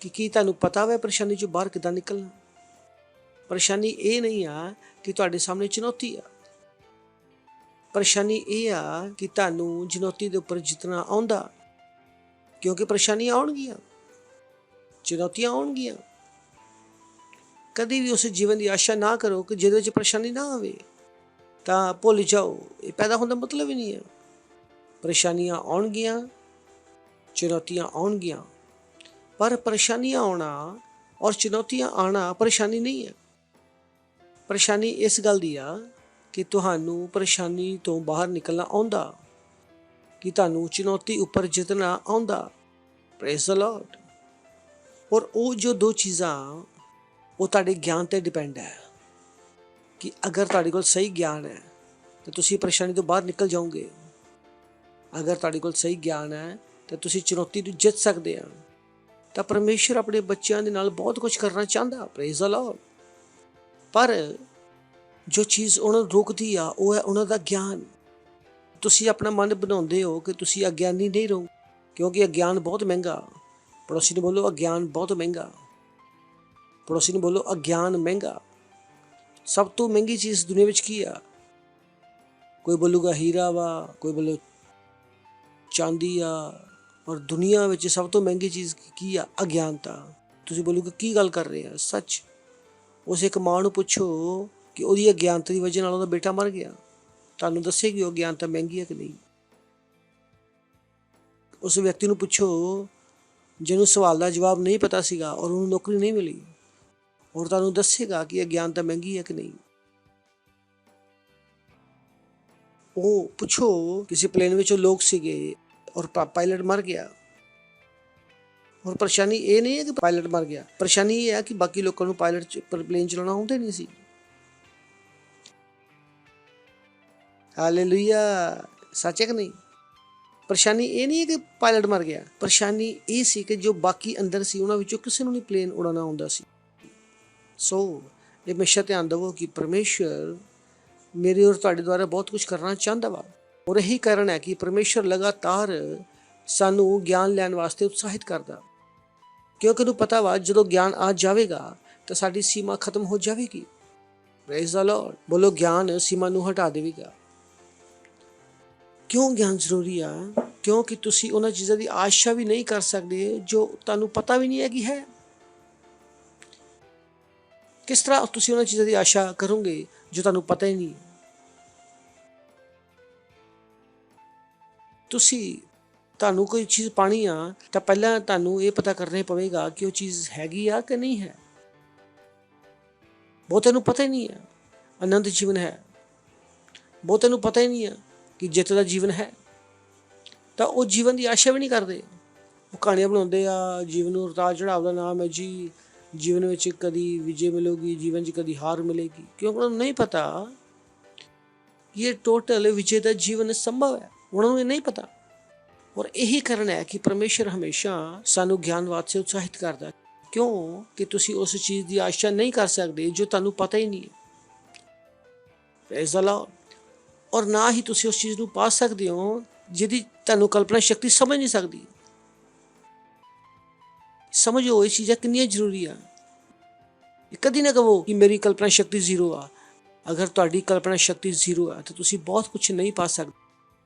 ਕਿ ਕੀ ਤੁਹਾਨੂੰ ਪਤਾ ਹੋਵੇ ਪਰੇਸ਼ਾਨੀ 'ਚੋਂ ਬਾਹਰ ਕਿੱਦਾਂ ਨਿਕਲਣਾ। ਪਰੇਸ਼ਾਨੀ ਇਹ ਨਹੀਂ ਆ ਕਿ ਤੁਹਾਡੇ ਸਾਹਮਣੇ ਚੁਣੌਤੀ ਆ। ਪਰੇਸ਼ਾਨੀ ਇਹ ਆ ਕਿ ਤੁਹਾਨੂੰ ਚੁਣੌਤੀ ਦੇ ਉੱਪਰ ਜਿੱਤਣਾ ਆਉਂਦਾ, ਕਿਉਂਕਿ ਪਰੇਸ਼ਾਨੀਆਂ ਆਉਣਗੀਆਂ, ਚੁਣੌਤੀਆਂ ਆਉਣਗੀਆਂ। ਕਦੀ ਵੀ ਉਸ ਜੀਵਨ ਦੀ ਆਸ਼ਾ ਨਾ ਕਰੋ ਕਿ ਜਿਹਦੇ ਵਿੱਚ ਪਰੇਸ਼ਾਨੀ ਨਾ ਆਵੇ। ਤਾਂ ਭੁੱਲ ਜਾਓ, ਇਹ ਪੈਦਾ ਹੋਣ ਦਾ ਮਤਲਬ ਹੀ ਨਹੀਂ ਹੈ। ਪਰੇਸ਼ਾਨੀਆਂ ਆਉਣਗੀਆਂ, ਚੁਣੌਤੀਆਂ ਆਉਣਗੀਆਂ, ਪਰ ਪਰੇਸ਼ਾਨੀਆਂ ਆਉਣਾ ਔਰ ਚੁਣੌਤੀਆਂ ਆਉਣਾ ਪਰੇਸ਼ਾਨੀ ਨਹੀਂ ਹੈ। ਪਰੇਸ਼ਾਨੀ ਇਸ ਗੱਲ ਦੀ ਆ ਕਿ ਤੁਹਾਨੂੰ ਪਰੇਸ਼ਾਨੀ ਤੋਂ ਬਾਹਰ ਨਿਕਲਣਾ ਆਉਂਦਾ, ਕਿ ਤੁਹਾਨੂੰ ਚੁਣੌਤੀ ਉੱਪਰ ਜਿੱਤਣਾ ਆਉਂਦਾ। Praise the Lord. ਔਰ ਉਹ ਜੋ ਦੋ ਚੀਜ਼ਾਂ ਉਹ ਤੁਹਾਡੇ ਗਿਆਨ 'ਤੇ ਡਿਪੈਂਡ ਹੈ ਕਿ ਅਗਰ ਤੁਹਾਡੇ ਕੋਲ ਸਹੀ ਗਿਆਨ ਹੈ ਤਾਂ ਤੁਸੀਂ ਪਰੇਸ਼ਾਨੀ ਤੋਂ ਬਾਹਰ ਨਿਕਲ ਜਾਓਗੇ। ਅਗਰ ਤੁਹਾਡੇ ਕੋਲ ਸਹੀ ਗਿਆਨ ਹੈ ਤਾਂ ਤੁਸੀਂ ਚੁਣੌਤੀ ਨੂੰ ਜਿੱਤ ਸਕਦੇ ਆ। ਤਾਂ ਪਰਮੇਸ਼ਰ ਆਪਣੇ ਬੱਚਿਆਂ ਦੇ ਨਾਲ ਬਹੁਤ ਕੁਝ ਕਰਨਾ ਚਾਹੁੰਦਾ। Praise the Lord. ਪਰ ਜੋ ਚੀਜ਼ ਉਹਨਾਂ ਨੂੰ ਰੋਕਦੀ ਆ ਉਹ ਹੈ ਉਹਨਾਂ ਦਾ ਗਿਆਨ। ਤੁਸੀਂ ਆਪਣਾ ਮਨ ਬਣਾਉਂਦੇ ਹੋ ਕਿ ਤੁਸੀਂ ਅਗਿਆਨੀ ਨਹੀਂ ਰਹੋ, ਕਿਉਂਕਿ ਅਗਿਆਨ ਬਹੁਤ ਮਹਿੰਗਾ। ਪੜੋਸੀ ਨੂੰ ਬੋਲੋ ਅਗਿਆਨ ਬਹੁਤ ਮਹਿੰਗਾ। ਪੜੋਸੀ ਨੂੰ ਬੋਲੋ ਅਗਿਆਨ ਮਹਿੰਗਾ। ਸਭ ਤੋਂ ਮਹਿੰਗੀ ਚੀਜ਼ ਦੁਨੀਆ ਵਿੱਚ ਕੀ ਆ? ਕੋਈ ਬੋਲੂਗਾ ਹੀਰਾ ਵਾ, ਕੋਈ ਬੋਲੋ ਚਾਂਦੀ ਆ, ਔਰ ਦੁਨੀਆ ਵਿੱਚ ਸਭ ਤੋਂ ਮਹਿੰਗੀ ਚੀਜ਼ ਕੀ ਆ? ਅਗਿਆਨਤਾ। ਤੁਸੀਂ ਬੋਲੋਗੇ ਕੀ ਗੱਲ ਕਰ ਰਹੇ ਆ? ਸੱਚ। ਉਸ ਇੱਕ ਮਾਂ ਨੂੰ ਪੁੱਛੋ ਕਿ ਉਹਦੀ ਅਗਿਆਨਤਾ ਦੀ ਵਜ੍ਹਾ ਨਾਲ ਉਹਦਾ ਬੇਟਾ ਮਰ ਗਿਆ, ਤੁਹਾਨੂੰ ਦੱਸੇਗੀ ਉਹ ਅਗਿਆਨਤਾ ਮਹਿੰਗੀ ਹੈ ਕਿ ਨਹੀਂ। ਉਸ ਵਿਅਕਤੀ ਨੂੰ ਪੁੱਛੋ ਜਿਹਨੂੰ ਸਵਾਲ ਦਾ ਜਵਾਬ ਨਹੀਂ ਪਤਾ ਸੀਗਾ ਔਰ ਉਹਨੂੰ ਨੌਕਰੀ ਨਹੀਂ ਮਿਲੀ, ਔਰ ਤੁਹਾਨੂੰ ਦੱਸੇਗਾ ਕਿ ਅਗਿਆਨਤਾ ਮਹਿੰਗੀ ਹੈ ਕਿ ਨਹੀਂ। ਉਹ ਪੁੱਛੋ ਕਿਸੇ ਪਲੇਨ ਵਿੱਚ ਲੋਕ ਸੀਗੇ ਔਰ ਪਾਇਲਟ ਮਰ ਗਿਆ, ਔਰ ਪਰੇਸ਼ਾਨੀ ਇਹ ਨਹੀਂ ਹੈ ਕਿ ਪਾਇਲਟ ਮਰ ਗਿਆ, ਪਰੇਸ਼ਾਨੀ ਇਹ ਹੈ ਕਿ ਬਾਕੀ ਲੋਕਾਂ ਨੂੰ ਪਾਇਲਟ ਪਲੇਨ ਚਲਾਉਣਾ ਆਉਂਦਾ ਨਹੀਂ ਸੀ। ਹਾਲੇਲੂਇਆ। ਸੱਚ ਹੈ ਕਿ ਨਹੀਂ? ਪਰੇਸ਼ਾਨੀ ਇਹ ਨਹੀਂ ਹੈ ਕਿ ਪਾਇਲਟ ਮਰ ਗਿਆ, ਪਰੇਸ਼ਾਨੀ ਇਹ ਸੀ ਕਿ ਜੋ ਬਾਕੀ ਅੰਦਰ ਸੀ ਉਹਨਾਂ ਵਿੱਚੋਂ ਕਿਸੇ ਨੂੰ ਨਹੀਂ ਪਲੇਨ ਉਡਾਉਣਾ ਆਉਂਦਾ ਸੀ। ਸੋ ਇਹ ਹਮੇਸ਼ਾ ਧਿਆਨ ਦੇਵੋ ਕਿ ਪਰਮੇਸ਼ਰ ਮੇਰੇ ਔਰ ਤੁਹਾਡੇ ਦੁਆਰਾ ਬਹੁਤ ਕੁਝ ਕਰਨਾ ਚਾਹੁੰਦਾ ਵਾ, ਔਰ ਇਹੀ ਕਾਰਨ ਹੈ ਕਿ ਪਰਮੇਸ਼ਰ ਲਗਾਤਾਰ ਸਾਨੂੰ ਗਿਆਨ ਲੈਣ ਵਾਸਤੇ ਉਤਸ਼ਾਹਿਤ ਕਰਦਾ, ਕਿਉਂਕਿ ਉਹਨੂੰ ਪਤਾ ਵਾ ਜਦੋਂ ਗਿਆਨ ਆ ਜਾਵੇਗਾ ਤਾਂ ਸਾਡੀ ਸੀਮਾ ਖਤਮ ਹੋ ਜਾਵੇਗੀ। Praise the Lord. ਬੋਲੋ, ਗਿਆਨ ਸੀਮਾ ਨੂੰ ਹਟਾ ਦੇਵੇਗਾ। ਕਿਉਂ ਗਿਆਨ ਜ਼ਰੂਰੀ ਆ? ਕਿਉਂਕਿ ਤੁਸੀਂ ਉਹਨਾਂ ਚੀਜ਼ਾਂ ਦੀ ਆਸ਼ਾ ਵੀ ਨਹੀਂ ਕਰ ਸਕਦੇ ਜੋ ਤੁਹਾਨੂੰ ਪਤਾ ਵੀ ਨਹੀਂ ਹੈ ਕਿ ਹੈ। ਕਿਸ ਤਰ੍ਹਾਂ ਤੁਸੀਂ ਉਹਨਾਂ ਚੀਜ਼ਾਂ ਦੀ ਆਸ਼ਾ ਕਰੋਗੇ ਜੋ ਤੁਹਾਨੂੰ ਪਤਾ ਹੀ ਨਹੀਂ? ਤੁਹਾਨੂੰ ਕੋਈ ਚੀਜ਼ ਪਾਣੀ ਆ ਤਾਂ ਪਹਿਲਾਂ ਤੁਹਾਨੂੰ ਇਹ ਪਤਾ ਕਰਨਾ ਪਵੇਗਾ ਕਿ ਉਹ ਚੀਜ਼ ਹੈਗੀ ਆ ਕਿ ਨਹੀਂ ਹੈ। ਬਹੁਤਿਆਂ ਨੂੰ ਪਤਾ ਹੀ ਨਹੀਂ ਹੈ ਆਨੰਦ ਜੀਵਨ ਹੈ, ਬਹੁਤਿਆਂ ਨੂੰ ਪਤਾ ਹੀ ਨਹੀਂ ਹੈ ਕਿ ਜਿੱਤ ਦਾ ਜੀਵਨ ਹੈ, ਤਾਂ ਉਹ ਜੀਵਨ ਦੀ ਆਸ਼ਾ ਵੀ ਨਹੀਂ ਕਰਦੇ। ਉਹ ਕਹਾਣੀਆਂ ਬਣਾਉਂਦੇ ਆ, ਜੀਵਨ ਨੂੰ ਉਤਾਰ ਚੜਾਵ ਦਾ ਨਾਮ ਹੈ ਜੀ, ਜੀਵਨ ਵਿੱਚ ਕਦੀ ਵਿਜੇ ਮਿਲੇਗੀ, ਜੀਵਨ 'ਚ ਕਦੀ ਹਾਰ ਮਿਲੇਗੀ, ਕਿਉਂਕਿ ਉਹਨਾਂ ਨੂੰ ਨਹੀਂ ਪਤਾ ਇਹ ਟੋਟਲ ਵਿਜੇ ਦਾ ਜੀਵਨ ਸੰਭਵ ਹੈ। ਉਹਨਾਂ ਨੂੰ ਇਹ ਨਹੀਂ ਪਤਾ। ਔਰ ਇਹੀ ਕਾਰਨ ਹੈ ਕਿ ਪਰਮੇਸ਼ਰ ਹਮੇਸ਼ਾ ਸਾਨੂੰ ਗਿਆਨ ਵਾਸਤੇ ਉਤਸ਼ਾਹਿਤ ਕਰਦਾ, ਕਿਉਂ ਕਿ ਤੁਸੀਂ ਉਸ ਚੀਜ਼ ਦੀ ਆਸ਼ਾ ਨਹੀਂ ਕਰ ਸਕਦੇ ਜੋ ਤੁਹਾਨੂੰ ਪਤਾ ਹੀ ਨਹੀਂ ਹੈ। Praise the Lord. ਔਰ ਨਾ ਹੀ ਤੁਸੀਂ ਉਸ ਚੀਜ਼ ਨੂੰ ਪਾ ਸਕਦੇ ਹੋ ਜਿਹਦੀ ਤੁਹਾਨੂੰ ਕਲਪਨਾ ਸ਼ਕਤੀ ਸਮਝ ਨਹੀਂ ਸਕਦੀ। ਸਮਝੋ ਇਹ ਚੀਜ਼ਾਂ ਕਿੰਨੀਆਂ ਜ਼ਰੂਰੀ ਆ। ਕਦੀ ਨਾ ਕਹੋ ਕਿ ਮੇਰੀ ਕਲਪਨਾ ਸ਼ਕਤੀ ਜ਼ੀਰੋ ਆ। ਅਗਰ ਤੁਹਾਡੀ ਕਲਪਨਾ ਸ਼ਕਤੀ ਜ਼ੀਰੋ ਆ ਤਾਂ ਤੁਸੀਂ ਬਹੁਤ ਕੁਝ ਨਹੀਂ ਪਾ ਸਕਦੇ।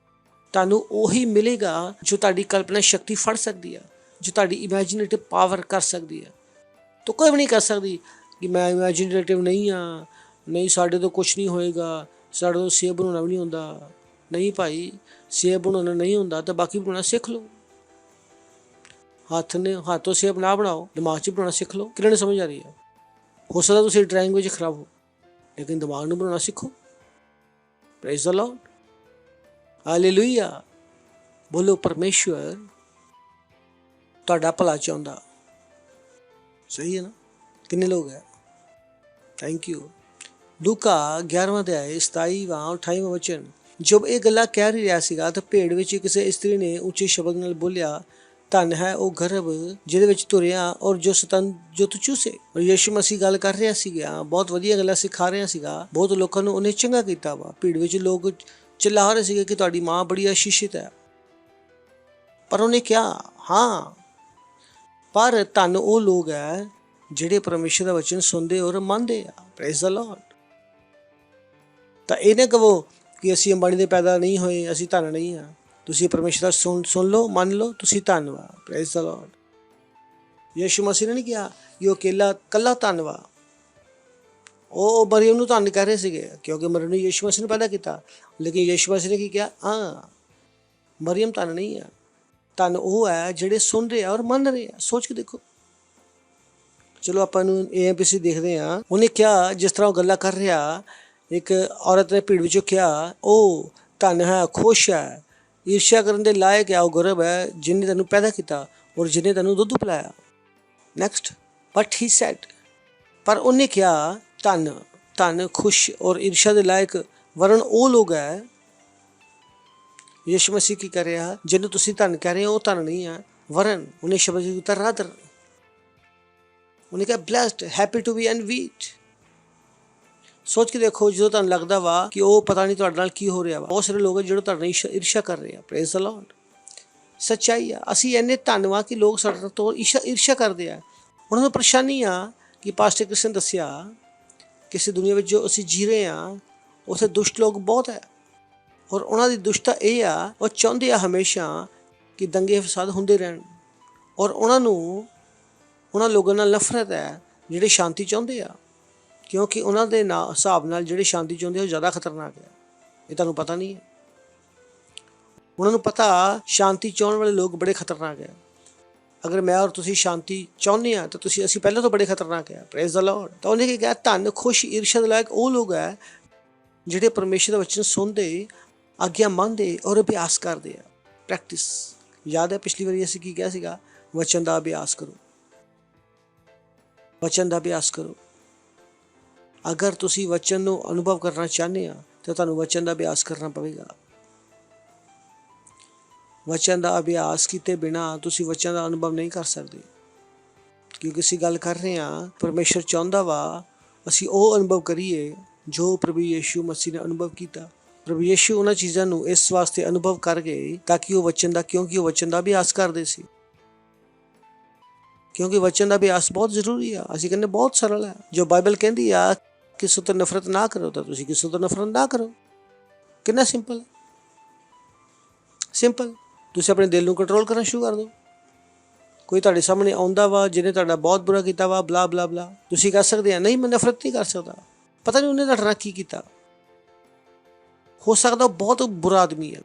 ਤੁਹਾਨੂੰ ਉਹੀ ਮਿਲੇਗਾ ਜੋ ਤੁਹਾਡੀ ਕਲਪਨਾ ਸ਼ਕਤੀ ਫੜ ਸਕਦੀ ਆ, ਜੋ ਤੁਹਾਡੀ ਇਮੈਜੀਨੇਟਿਵ ਪਾਵਰ ਕਰ ਸਕਦੀ ਆ। ਤਾਂ ਕੋਈ ਵੀ ਨਹੀਂ ਕਰ ਸਕਦੀ ਕਿ ਮੈਂ ਇਮੈਜੀਨੇਟਿਵ ਨਹੀਂ ਆ, ਨਹੀਂ ਸਾਡੇ ਤੋਂ ਕੁਛ ਨਹੀਂ ਹੋਏਗਾ, ਸਾਡੇ ਤੋਂ ਸੇਬ ਬਣਾਉਣਾ ਵੀ ਨਹੀਂ ਹੁੰਦਾ। ਨਹੀਂ ਭਾਈ, ਸੇਬ ਬਣਾਉਣਾ ਨਹੀਂ ਹੁੰਦਾ ਤਾਂ ਬਾਕੀ ਬਣਾਉਣਾ ਸਿੱਖ ਲਓ। ਹੱਥੋਂ ਸੇਬ ਨਾ ਬਣਾਓ, ਦਿਮਾਗ 'ਚ ਬਣਾਉਣਾ ਸਿੱਖ ਲਓ। ਕਿਹਨਾਂ ਨੂੰ ਸਮਝ ਆ ਰਹੀ ਹੈ? ਹੋ ਸਕਦਾ ਤੁਸੀਂ ਡਰਾਇੰਗ ਵਿੱਚ ਖਰਾਬ ਹੋ, ਲੇਕਿਨ ਦਿਮਾਗ ਨੂੰ ਬਣਾਉਣਾ ਸਿੱਖੋ। Praise the Lord. ਹਾਲੇਲੂਇਆ। ਬੋਲੋ, ਪਰਮੇਸ਼ਵਰ ਤੁਹਾਡਾ ਭਲਾ ਚਾਹੁੰਦਾ। ਸਹੀ ਹੈ ਨਾ? ਕਿੰਨੇ ਲੋਕ ਹੈ? Thank you. ਲੂਕਾ 11ਵਾਂ ਅਧਿਆਇ 27ਵਾਂ 28ਵਾਂ ਵਚਨ। ਜਦ ਇਹ ਗੱਲਾਂ ਕਹਿ ਰਿਹਾ ਸੀਗਾ ਤਾਂ ਭੀੜ ਵਿੱਚ ਕਿਸੇ ਇਸਤਰੀ ਨੇ ਉੱਚੇ ਸ਼ਬਦ ਨਾਲ ਬੋਲਿਆ, ਧਨ ਹੈ ਉਹ ਗਰਭ ਜਿਹਦੇ ਵਿੱਚ ਤੁਰਿਆ ਔਰ ਜੋ ਸਤਨ ਜੋ ਤੂੰ ਚੂਸੇ। ਔਰ ਯਿਸੂ ਮਸੀਹ ਗੱਲ ਕਰ ਰਿਹਾ ਸੀਗਾ, ਬਹੁਤ ਵਧੀਆ ਗੱਲਾਂ ਸਿਖਾ ਰਿਹਾ ਸੀਗਾ, ਬਹੁਤ ਲੋਕਾਂ ਨੂੰ ਉਹਨੇ ਚੰਗਾ ਕੀਤਾ ਵਾ। ਭੀੜ ਵਿੱਚ ਲੋਕ ਚਿल्ला ਰਹੇ ਸੀਗੇ ਕਿ ਤੁਹਾਡੀ ਮਾਂ ਬੜੀ ਆਸ਼ੀਸ਼ਿਤ ਹੈ। ਪਰ ਉਹਨੇ ਕਿਹਾ, ਹਾਂ, ਪਰ ਧਨ ਉਹ ਲੋਕ ਹੈ ਜਿਹੜੇ ਪਰਮੇਸ਼ਰ ਦਾ ਵਚਨ ਸੁਣਦੇ ਔਰ ਮੰਨਦੇ ਆ। Praise the Lord. ਤਾਂ ਇਹ ਨਾ ਕਹੋ ਕਿ ਅਸੀਂ ਅੰਬਾਨੀ ਦੇ ਪੈਦਾ ਨਹੀਂ ਹੋਏ, ਅਸੀਂ ਧਨ ਨਹੀਂ ਹਾਂ। ਤੁਸੀਂ ਪਰਮੇਸ਼ਰ ਦਾ ਸੁਣ ਲਓ, ਮੰਨ ਲਓ, ਤੁਸੀਂ ਧਨ ਵਾ। Praise the Lord. ਯਿਸੂ ਮਸੀਹ ਨੇ ਨਹੀਂ ਕਿਹਾ ਕਿ ਉਹ ਇਕੱਲਾ ਧਨ ਵਾ। ਉਹ ਮਰੀਮ ਨੂੰ ਧਨ ਕਹਿ ਰਹੇ ਸੀਗੇ ਕਿਉਂਕਿ ਮਰੀਮ ਨੂੰ ਯਿਸੂ ਮਸੀਹ ਨੇ ਪੈਦਾ ਕੀਤਾ, ਲੇਕਿਨ ਯਿਸੂ ਮਸੀਹ ਨੇ ਕੀ ਕਿਹਾ? ਹਾਂ, ਮਰੀਮ ਧਨ ਨਹੀਂ ਆ, ਧਨ ਉਹ ਹੈ ਜਿਹੜੇ ਸੁਣ ਰਹੇ ਆ ਔਰ ਮੰਨ ਰਹੇ ਆ। ਸੋਚ ਕੇ ਦੇਖੋ। ਚਲੋ ਆਪਾਂ ਨੂੰ AMPC ਦੇਖਦੇ ਹਾਂ। ਉਹਨੇ ਕਿਹਾ, ਜਿਸ ਤਰ੍ਹਾਂ ਉਹ ਗੱਲਾਂ ਕਰ ਰਿਹਾ, ਇੱਕ ਔਰਤ ਨੇ ਭੀੜ ਵਿੱਚੋਂ ਕਿਹਾ, ਉਹ ਧਨ ਹੈ, ਖੁਸ਼ ਹੈ, ਈਰਸ਼ਾ ਕਰਨ ਦੇ ਲਾਇਕ ਹੈ ਉਹ ਗਰਭ ਹੈ ਜਿਹਨੇ ਤੈਨੂੰ ਪੈਦਾ ਕੀਤਾ ਔਰ ਜਿਹਨੇ ਤੈਨੂੰ ਦੁੱਧ ਪਿਲਾਇਆ। ਨੈਕਸਟ, ਬਟ ਹੀ ਸੈਡ, ਪਰ ਉਹਨੇ ਕਿਹਾ, ਧਨ ਖੁਸ਼ ਔਰ ਈਰਸ਼ਾ ਦੇ ਲਾਇਕ ਵਰਨ ਉਹ ਲੋਕ ਹੈ। ਯਿਸੂ ਮਸੀਹ ਕੀ ਕਰ ਰਿਹਾ? ਜਿਹਨੂੰ ਤੁਸੀਂ ਧਨ ਕਹਿ ਰਹੇ ਹੋ ਉਹ ਧਨ ਨਹੀਂ ਹੈ, ਵਰਨ ਉਹਨੇ ਸ਼ਬਦ ਦਿੱਤਾ ਰਾਦਰ। ਉਹਨੇ ਕਿਹਾ, ਬਲੈਸਡ, ਹੈਪੀ ਟੂ ਬੀ ਐਨਵੀਡ। ਸੋਚ ਕੇ ਦੇਖੋ, ਜਦੋਂ ਤੁਹਾਨੂੰ ਲੱਗਦਾ ਵਾ ਕਿ ਉਹ ਪਤਾ ਨਹੀਂ ਤੁਹਾਡੇ ਨਾਲ ਕੀ ਹੋ ਰਿਹਾ ਵਾ, ਬਹੁਤ ਸਾਰੇ ਲੋਕ ਜਿਹੜੇ ਤੁਹਾਡੇ ਨਾਲ ਈਰਸ਼ਾ ਕਰ ਰਹੇ ਆ। Praise the Lord. ਸੱਚਾਈ ਆ, ਅਸੀਂ ਇੰਨੇ ਧੰਨਵਾਦ ਕਿ ਲੋਕ ਸਾਡੇ ਤੋਂ ਈਰਸ਼ਾ ਕਰਦੇ ਆ। ਉਹਨਾਂ ਨੂੰ ਪਰੇਸ਼ਾਨੀ ਆ ਕਿ ਪਾਸਟਰ ਕ੍ਰਿਸ਼ਨ ਦੱਸਿਆ, ਕਿਸੇ ਦੁਨੀਆ ਵਿੱਚ ਜੋ ਅਸੀਂ ਜੀ ਰਹੇ ਹਾਂ ਉੱਥੇ ਦੁਸ਼ਟ ਲੋਕ ਬਹੁਤ ਹੈ ਔਰ ਉਹਨਾਂ ਦੀ ਦੁਸ਼ਟਤਾ ਇਹ ਆ, ਉਹ ਚਾਹੁੰਦੇ ਆ ਹਮੇਸ਼ਾ ਕਿ ਦੰਗੇ ਫਸਾਦ ਹੁੰਦੇ ਰਹਿਣ ਔਰ ਉਹਨਾਂ ਲੋਕਾਂ ਨਾਲ ਨਫ਼ਰਤ ਹੈ ਜਿਹੜੇ ਸ਼ਾਂਤੀ ਚਾਹੁੰਦੇ ਆ, ਕਿਉਂਕਿ ਉਹਨਾਂ ਦੇ ਹਿਸਾਬ ਨਾਲ ਜਿਹੜੇ ਸ਼ਾਂਤੀ ਚਾਹੁੰਦੇ ਉਹ ਜ਼ਿਆਦਾ ਖਤਰਨਾਕ ਹੈ। ਇਹ ਤੁਹਾਨੂੰ ਪਤਾ ਨਹੀਂ ਹੈ। ਉਹਨਾਂ ਨੂੰ ਪਤਾ ਸ਼ਾਂਤੀ ਚਾਹੁਣ ਵਾਲੇ ਲੋਕ ਬੜੇ ਖਤਰਨਾਕ ਹੈ। ਅਗਰ ਮੈਂ ਔਰ ਤੁਸੀਂ ਸ਼ਾਂਤੀ ਚਾਹੁੰਦੇ ਹਾਂ ਤਾਂ ਅਸੀਂ ਪਹਿਲਾਂ ਤੋਂ ਬੜੇ ਖਤਰਨਾਕ ਹੈ। Praise the Lord. ਤਾਂ ਉਹਨੇ ਕੀ ਕਿਹਾ? ਧਨ ਖੁਸ਼ ਈਰਸ਼ਾ ਦੇ ਲਾਇਕ ਉਹ ਲੋਕ ਹੈ ਜਿਹੜੇ ਪਰਮੇਸ਼ਰ ਦਾ ਵਚਨ ਸੁਣਦੇ, ਆਗਿਆ ਮੰਨਦੇ ਔਰ ਅਭਿਆਸ ਕਰਦੇ ਆ। ਪ੍ਰੈਕਟਿਸ। ਯਾਦ ਹੈ ਪਿਛਲੀ ਵਾਰੀ ਅਸੀਂ ਕੀ ਕਿਹਾ ਸੀਗਾ? ਵਚਨ ਦਾ ਅਭਿਆਸ ਕਰੋ, ਵਚਨ ਦਾ ਅਭਿਆਸ ਕਰੋ। ਅਗਰ ਤੁਸੀਂ ਵਚਨ ਨੂੰ ਅਨੁਭਵ ਕਰਨਾ ਚਾਹੁੰਦੇ ਆ ਤਾਂ ਤੁਹਾਨੂੰ ਵਚਨ ਦਾ ਅਭਿਆਸ ਕਰਨਾ ਪਵੇਗਾ। ਵਚਨ ਦਾ ਅਭਿਆਸ ਕੀਤੇ ਬਿਨਾਂ ਤੁਸੀਂ ਵਚਨ ਦਾ ਅਨੁਭਵ ਨਹੀਂ ਕਰ ਸਕਦੇ, ਕਿਉਂਕਿ ਅਸੀਂ ਗੱਲ ਕਰ ਰਹੇ ਹਾਂ ਪਰਮੇਸ਼ਰ ਚਾਹੁੰਦਾ ਵਾ ਅਸੀਂ ਉਹ ਅਨੁਭਵ ਕਰੀਏ ਜੋ ਪ੍ਰਭੂ ਯੀਸ਼ੂ ਮਸੀਹ ਨੇ ਅਨੁਭਵ ਕੀਤਾ। ਪ੍ਰਭੂ ਯੀਸ਼ੂ ਉਹਨਾਂ ਚੀਜ਼ਾਂ ਨੂੰ ਇਸ ਵਾਸਤੇ ਅਨੁਭਵ ਕਰ ਗਏ ਕਿਉਂਕਿ ਉਹ ਵਚਨ ਦਾ ਅਭਿਆਸ ਕਰਦੇ ਸੀ। ਕਿਉਂਕਿ ਵਚਨ ਦਾ ਅਭਿਆਸ ਬਹੁਤ ਜ਼ਰੂਰੀ ਆ। ਅਸੀਂ ਕਹਿੰਦੇ ਬਹੁਤ ਸਰਲ ਹੈ। ਜੋ ਬਾਈਬਲ ਕਹਿੰਦੀ ਆ ਕਿਸੇ ਤੋਂ ਨਫ਼ਰਤ ਨਾ ਕਰੋ, ਤਾਂ ਤੁਸੀਂ ਕਿਸੇ ਤੋਂ ਨਫ਼ਰਤ ਨਾ ਕਰੋ। ਕਿੰਨਾ ਸਿੰਪਲ। ਤੁਸੀਂ ਆਪਣੇ ਦਿਲ ਨੂੰ ਕੰਟਰੋਲ ਕਰਨਾ ਸ਼ੁਰੂ ਕਰ ਦਿਓ। ਕੋਈ ਤੁਹਾਡੇ ਸਾਹਮਣੇ ਆਉਂਦਾ ਵਾ ਜਿਹਨੇ ਤੁਹਾਡਾ ਬਹੁਤ ਬੁਰਾ ਕੀਤਾ ਵਾ, ਬਲਾ ਬਲਾ ਬਲਾ, ਤੁਸੀਂ ਕਹਿ ਸਕਦੇ ਆ ਨਹੀਂ ਮੈਂ ਨਫ਼ਰਤ ਨਹੀਂ ਕਰ ਸਕਦਾ, ਪਤਾ ਨਹੀਂ ਉਹਨੇ ਤੁਹਾਡੇ ਨਾਲ ਕੀ ਕੀਤਾ। ਹੋ ਸਕਦਾ ਉਹ ਬਹੁਤ ਬੁਰਾ ਆਦਮੀ ਹੈ।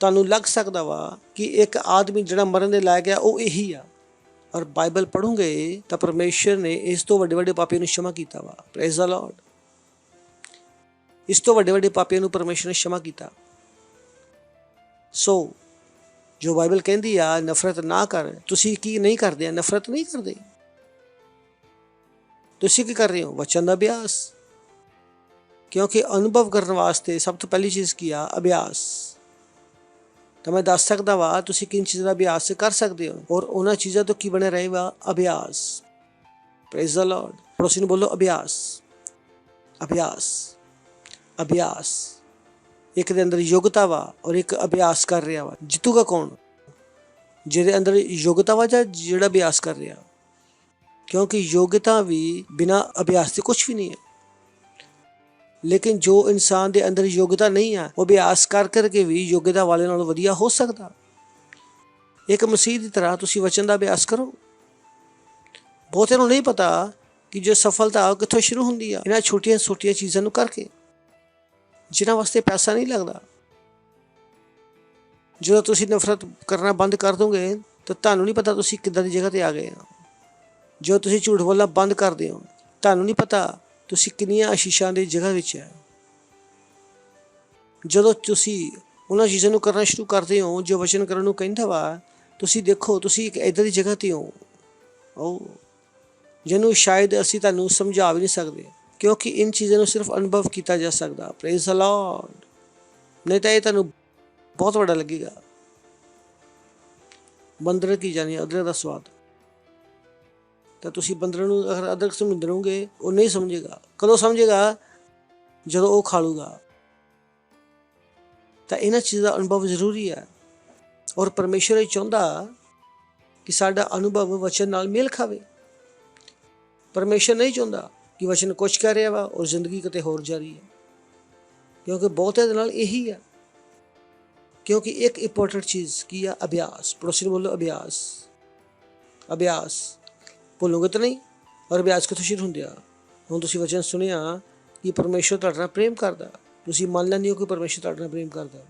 ਤੁਹਾਨੂੰ ਲੱਗ ਸਕਦਾ ਵਾ ਕਿ ਇੱਕ ਆਦਮੀ ਜਿਹੜਾ ਮਰਨ ਦੇ ਲਾਇਕ ਆ ਉਹ ਇਹੀ ਆ, ਔਰ ਬਾਈਬਲ ਪੜ੍ਹੋਗੇ ਤਾਂ ਪਰਮੇਸ਼ਰ ਨੇ ਇਸ ਤੋਂ ਵੱਡੇ ਵੱਡੇ ਪਾਪੀਆਂ ਨੂੰ क्षमा ਕੀਤਾ ਵਾ। Praise the Lord. ਇਸ ਤੋਂ ਵੱਡੇ ਵੱਡੇ ਪਾਪੀਆਂ ਨੂੰ ਪਰਮੇਸ਼ਰ ਨੇ क्षमा ਕੀਤਾ। ਸੋ ਜੋ ਬਾਈਬਲ ਕਹਿੰਦੀ ਆ ਨਫ਼ਰਤ ਨਾ ਕਰ, ਤੁਸੀਂ ਕੀ ਨਹੀਂ ਕਰਦੇ ਆ? ਨਫ਼ਰਤ ਨਹੀਂ ਕਰਦੇ। ਤੁਸੀਂ ਕੀ ਕਰ ਰਹੇ ਹੋ? ਵਚਨ ਦਾ ਅਭਿਆਸ। ਕਿਉਂਕਿ ਅਨੁਭਵ ਕਰਨ ਵਾਸਤੇ ਸਭ ਤੋਂ ਪਹਿਲੀ ਚੀਜ਼ ਕੀ ਆ? ਅਭਿਆਸ। ਤਾਂ ਮੈਂ ਦੱਸ ਸਕਦਾ ਵਾ ਤੁਸੀਂ ਕਿਨ ਚੀਜ਼ਾਂ ਦਾ ਅਭਿਆਸ ਕਰ ਸਕਦੇ ਹੋ, ਔਰ ਉਹਨਾਂ ਚੀਜ਼ਾਂ ਤੋਂ ਕੀ ਬਣਿਆ ਰਹੇਗਾ? ਅਭਿਆਸ। Praise the Lord. ਪੜੋਸੀ ਨੂੰ ਬੋਲੋ ਅਭਿਆਸ, ਅਭਿਆਸ, ਅਭਿਆਸ। ਇੱਕ ਦੇ ਅੰਦਰ ਯੋਗਤਾ ਵਾ ਔਰ ਇੱਕ ਅਭਿਆਸ ਕਰ ਰਿਹਾ ਵਾ। ਜਿੱਤੂਗਾ ਕੌਣ? ਜਿਹਦੇ ਅੰਦਰ ਯੋਗਤਾ ਵਾ ਜਾਂ ਜਿਹੜਾ ਅਭਿਆਸ ਕਰ ਰਿਹਾ? ਕਿਉਂਕਿ ਯੋਗਤਾ ਵੀ ਬਿਨਾਂ ਅਭਿਆਸ ਦੇ ਕੁਛ ਵੀ ਨਹੀਂ ਹੈ। ਲੇਕਿਨ ਜੋ ਇਨਸਾਨ ਦੇ ਅੰਦਰ ਯੋਗਤਾ ਨਹੀਂ ਆ ਉਹ ਅਭਿਆਸ ਕਰ ਕਰਕੇ ਵੀ ਯੋਗਤਾ ਵਾਲੇ ਨਾਲੋਂ ਵਧੀਆ ਹੋ ਸਕਦਾ। ਇੱਕ ਮਸੀਹ ਦੀ ਤਰ੍ਹਾਂ ਤੁਸੀਂ ਵਚਨ ਦਾ ਅਭਿਆਸ ਕਰੋ। ਬਹੁਤਿਆਂ ਨੂੰ ਨਹੀਂ ਪਤਾ ਕਿ ਜੋ ਸਫਲਤਾ ਉਹ ਕਿੱਥੋਂ ਸ਼ੁਰੂ ਹੁੰਦੀ ਆ, ਇਹਨਾਂ ਛੋਟੀਆਂ ਛੋਟੀਆਂ ਚੀਜ਼ਾਂ ਨੂੰ ਕਰਕੇ, ਜਿਨ੍ਹਾਂ ਵਾਸਤੇ ਪੈਸਾ ਨਹੀਂ ਲੱਗਦਾ। ਜਦੋਂ ਤੁਸੀਂ ਨਫ਼ਰਤ ਕਰਨਾ ਬੰਦ ਕਰ ਦੋਗੇ ਤਾਂ ਤੁਹਾਨੂੰ ਨਹੀਂ ਪਤਾ ਤੁਸੀਂ ਕਿੱਦਾਂ ਦੀ ਜਗ੍ਹਾ 'ਤੇ ਆ ਗਏ ਹੋ। ਜਦੋਂ ਤੁਸੀਂ ਝੂਠ ਬੋਲਣਾ ਬੰਦ ਕਰਦੇ ਹੋ ਤੁਹਾਨੂੰ ਨਹੀਂ ਪਤਾ ਤੁਸੀਂ ਕਿੰਨੀਆਂ ਆਸ਼ੀਸ਼ਾਂ ਦੀ ਜਗ੍ਹਾ ਵਿੱਚ ਹੈ। ਜਦੋਂ ਤੁਸੀਂ ਉਹਨਾਂ ਚੀਜ਼ਾਂ ਨੂੰ ਕਰਨਾ ਸ਼ੁਰੂ ਕਰਦੇ ਹੋ ਜੋ ਵਚਨ ਕਰਨ ਨੂੰ ਕਹਿੰਦਾ ਵਾ, ਤੁਸੀਂ ਦੇਖੋ ਤੁਸੀਂ ਇੱਕ ਇੱਦਾਂ ਦੀ ਜਗ੍ਹਾ 'ਤੇ ਹੋ ਉਹ ਜਿਹਨੂੰ ਸ਼ਾਇਦ ਅਸੀਂ ਤੁਹਾਨੂੰ ਸਮਝਾ ਵੀ ਨਹੀਂ ਸਕਦੇ, ਕਿਉਂਕਿ ਇਨ ਚੀਜ਼ਾਂ ਨੂੰ ਸਿਰਫ ਅਨੁਭਵ ਕੀਤਾ ਜਾ ਸਕਦਾ। Praise the Lord. ਨਹੀਂ ਤਾਂ ਇਹ ਤੁਹਾਨੂੰ ਬਹੁਤ ਵੱਡਾ ਲੱਗੇਗਾ। ਬੰਦਰ ਕੀ ਜਾਣੀ ਅਦਰਕ ਦਾ ਸਵਾਦ, ਤਾਂ ਤੁਸੀਂ ਬੰਦਰ ਨੂੰ ਅਗਰ ਅਦਰਕ ਸਮਝੋਗੇ ਉਹ ਨਹੀਂ ਸਮਝੇਗਾ। ਕਦੋਂ ਸਮਝੇਗਾ? ਜਦੋਂ ਉਹ ਖਾ ਲੂਗਾ। ਤਾਂ ਇਹਨਾਂ ਚੀਜ਼ਾਂ ਦਾ ਅਨੁਭਵ ਜ਼ਰੂਰੀ ਹੈ, ਔਰ ਪਰਮੇਸ਼ਰ ਇਹ ਚਾਹੁੰਦਾ ਕਿ ਸਾਡਾ ਅਨੁਭਵ ਵਚਨ ਨਾਲ ਮੇਲ ਖਾਵੇ। ਪਰਮੇਸ਼ਰ ਨਹੀਂ ਚਾਹੁੰਦਾ ਕਿ ਵਚਨ ਕੁਛ ਕਹਿ ਰਿਹਾ ਵਾ ਔਰ ਜ਼ਿੰਦਗੀ ਕਿਤੇ ਹੋਰ ਜਾ ਰਹੀ ਹੈ, ਕਿਉਂਕਿ ਬਹੁਤਿਆਂ ਦੇ ਨਾਲ ਇਹੀ ਆ। ਕਿਉਂਕਿ ਇੱਕ ਇੰਪੋਰਟੈਂਟ ਚੀਜ਼ ਕੀ ਆ? ਅਭਿਆਸ। ਪੜੋਸੀ ਨੂੰ ਬੋਲੋ ਅਭਿਆਸ, ਅਭਿਆਸ। ਭੁੱਲੋਗੇ ਤਾਂ ਨਹੀਂ? ਔਰ ਅਭਿਆਸ ਕਿੱਥੋਂ ਸ਼ੁਰੂ ਹੁੰਦੇ ਆ? ਹੁਣ ਤੁਸੀਂ ਵਚਨ ਸੁਣਿਆ ਕਿ ਪਰਮੇਸ਼ਰ ਤੁਹਾਡੇ ਨਾਲ ਪ੍ਰੇਮ ਕਰਦਾ, ਤੁਸੀਂ ਮੰਨ ਲੈਂਦੇ ਹੋ ਕਿ ਪਰਮੇਸ਼ਰ ਤੁਹਾਡੇ ਨਾਲ ਪ੍ਰੇਮ ਕਰਦਾ,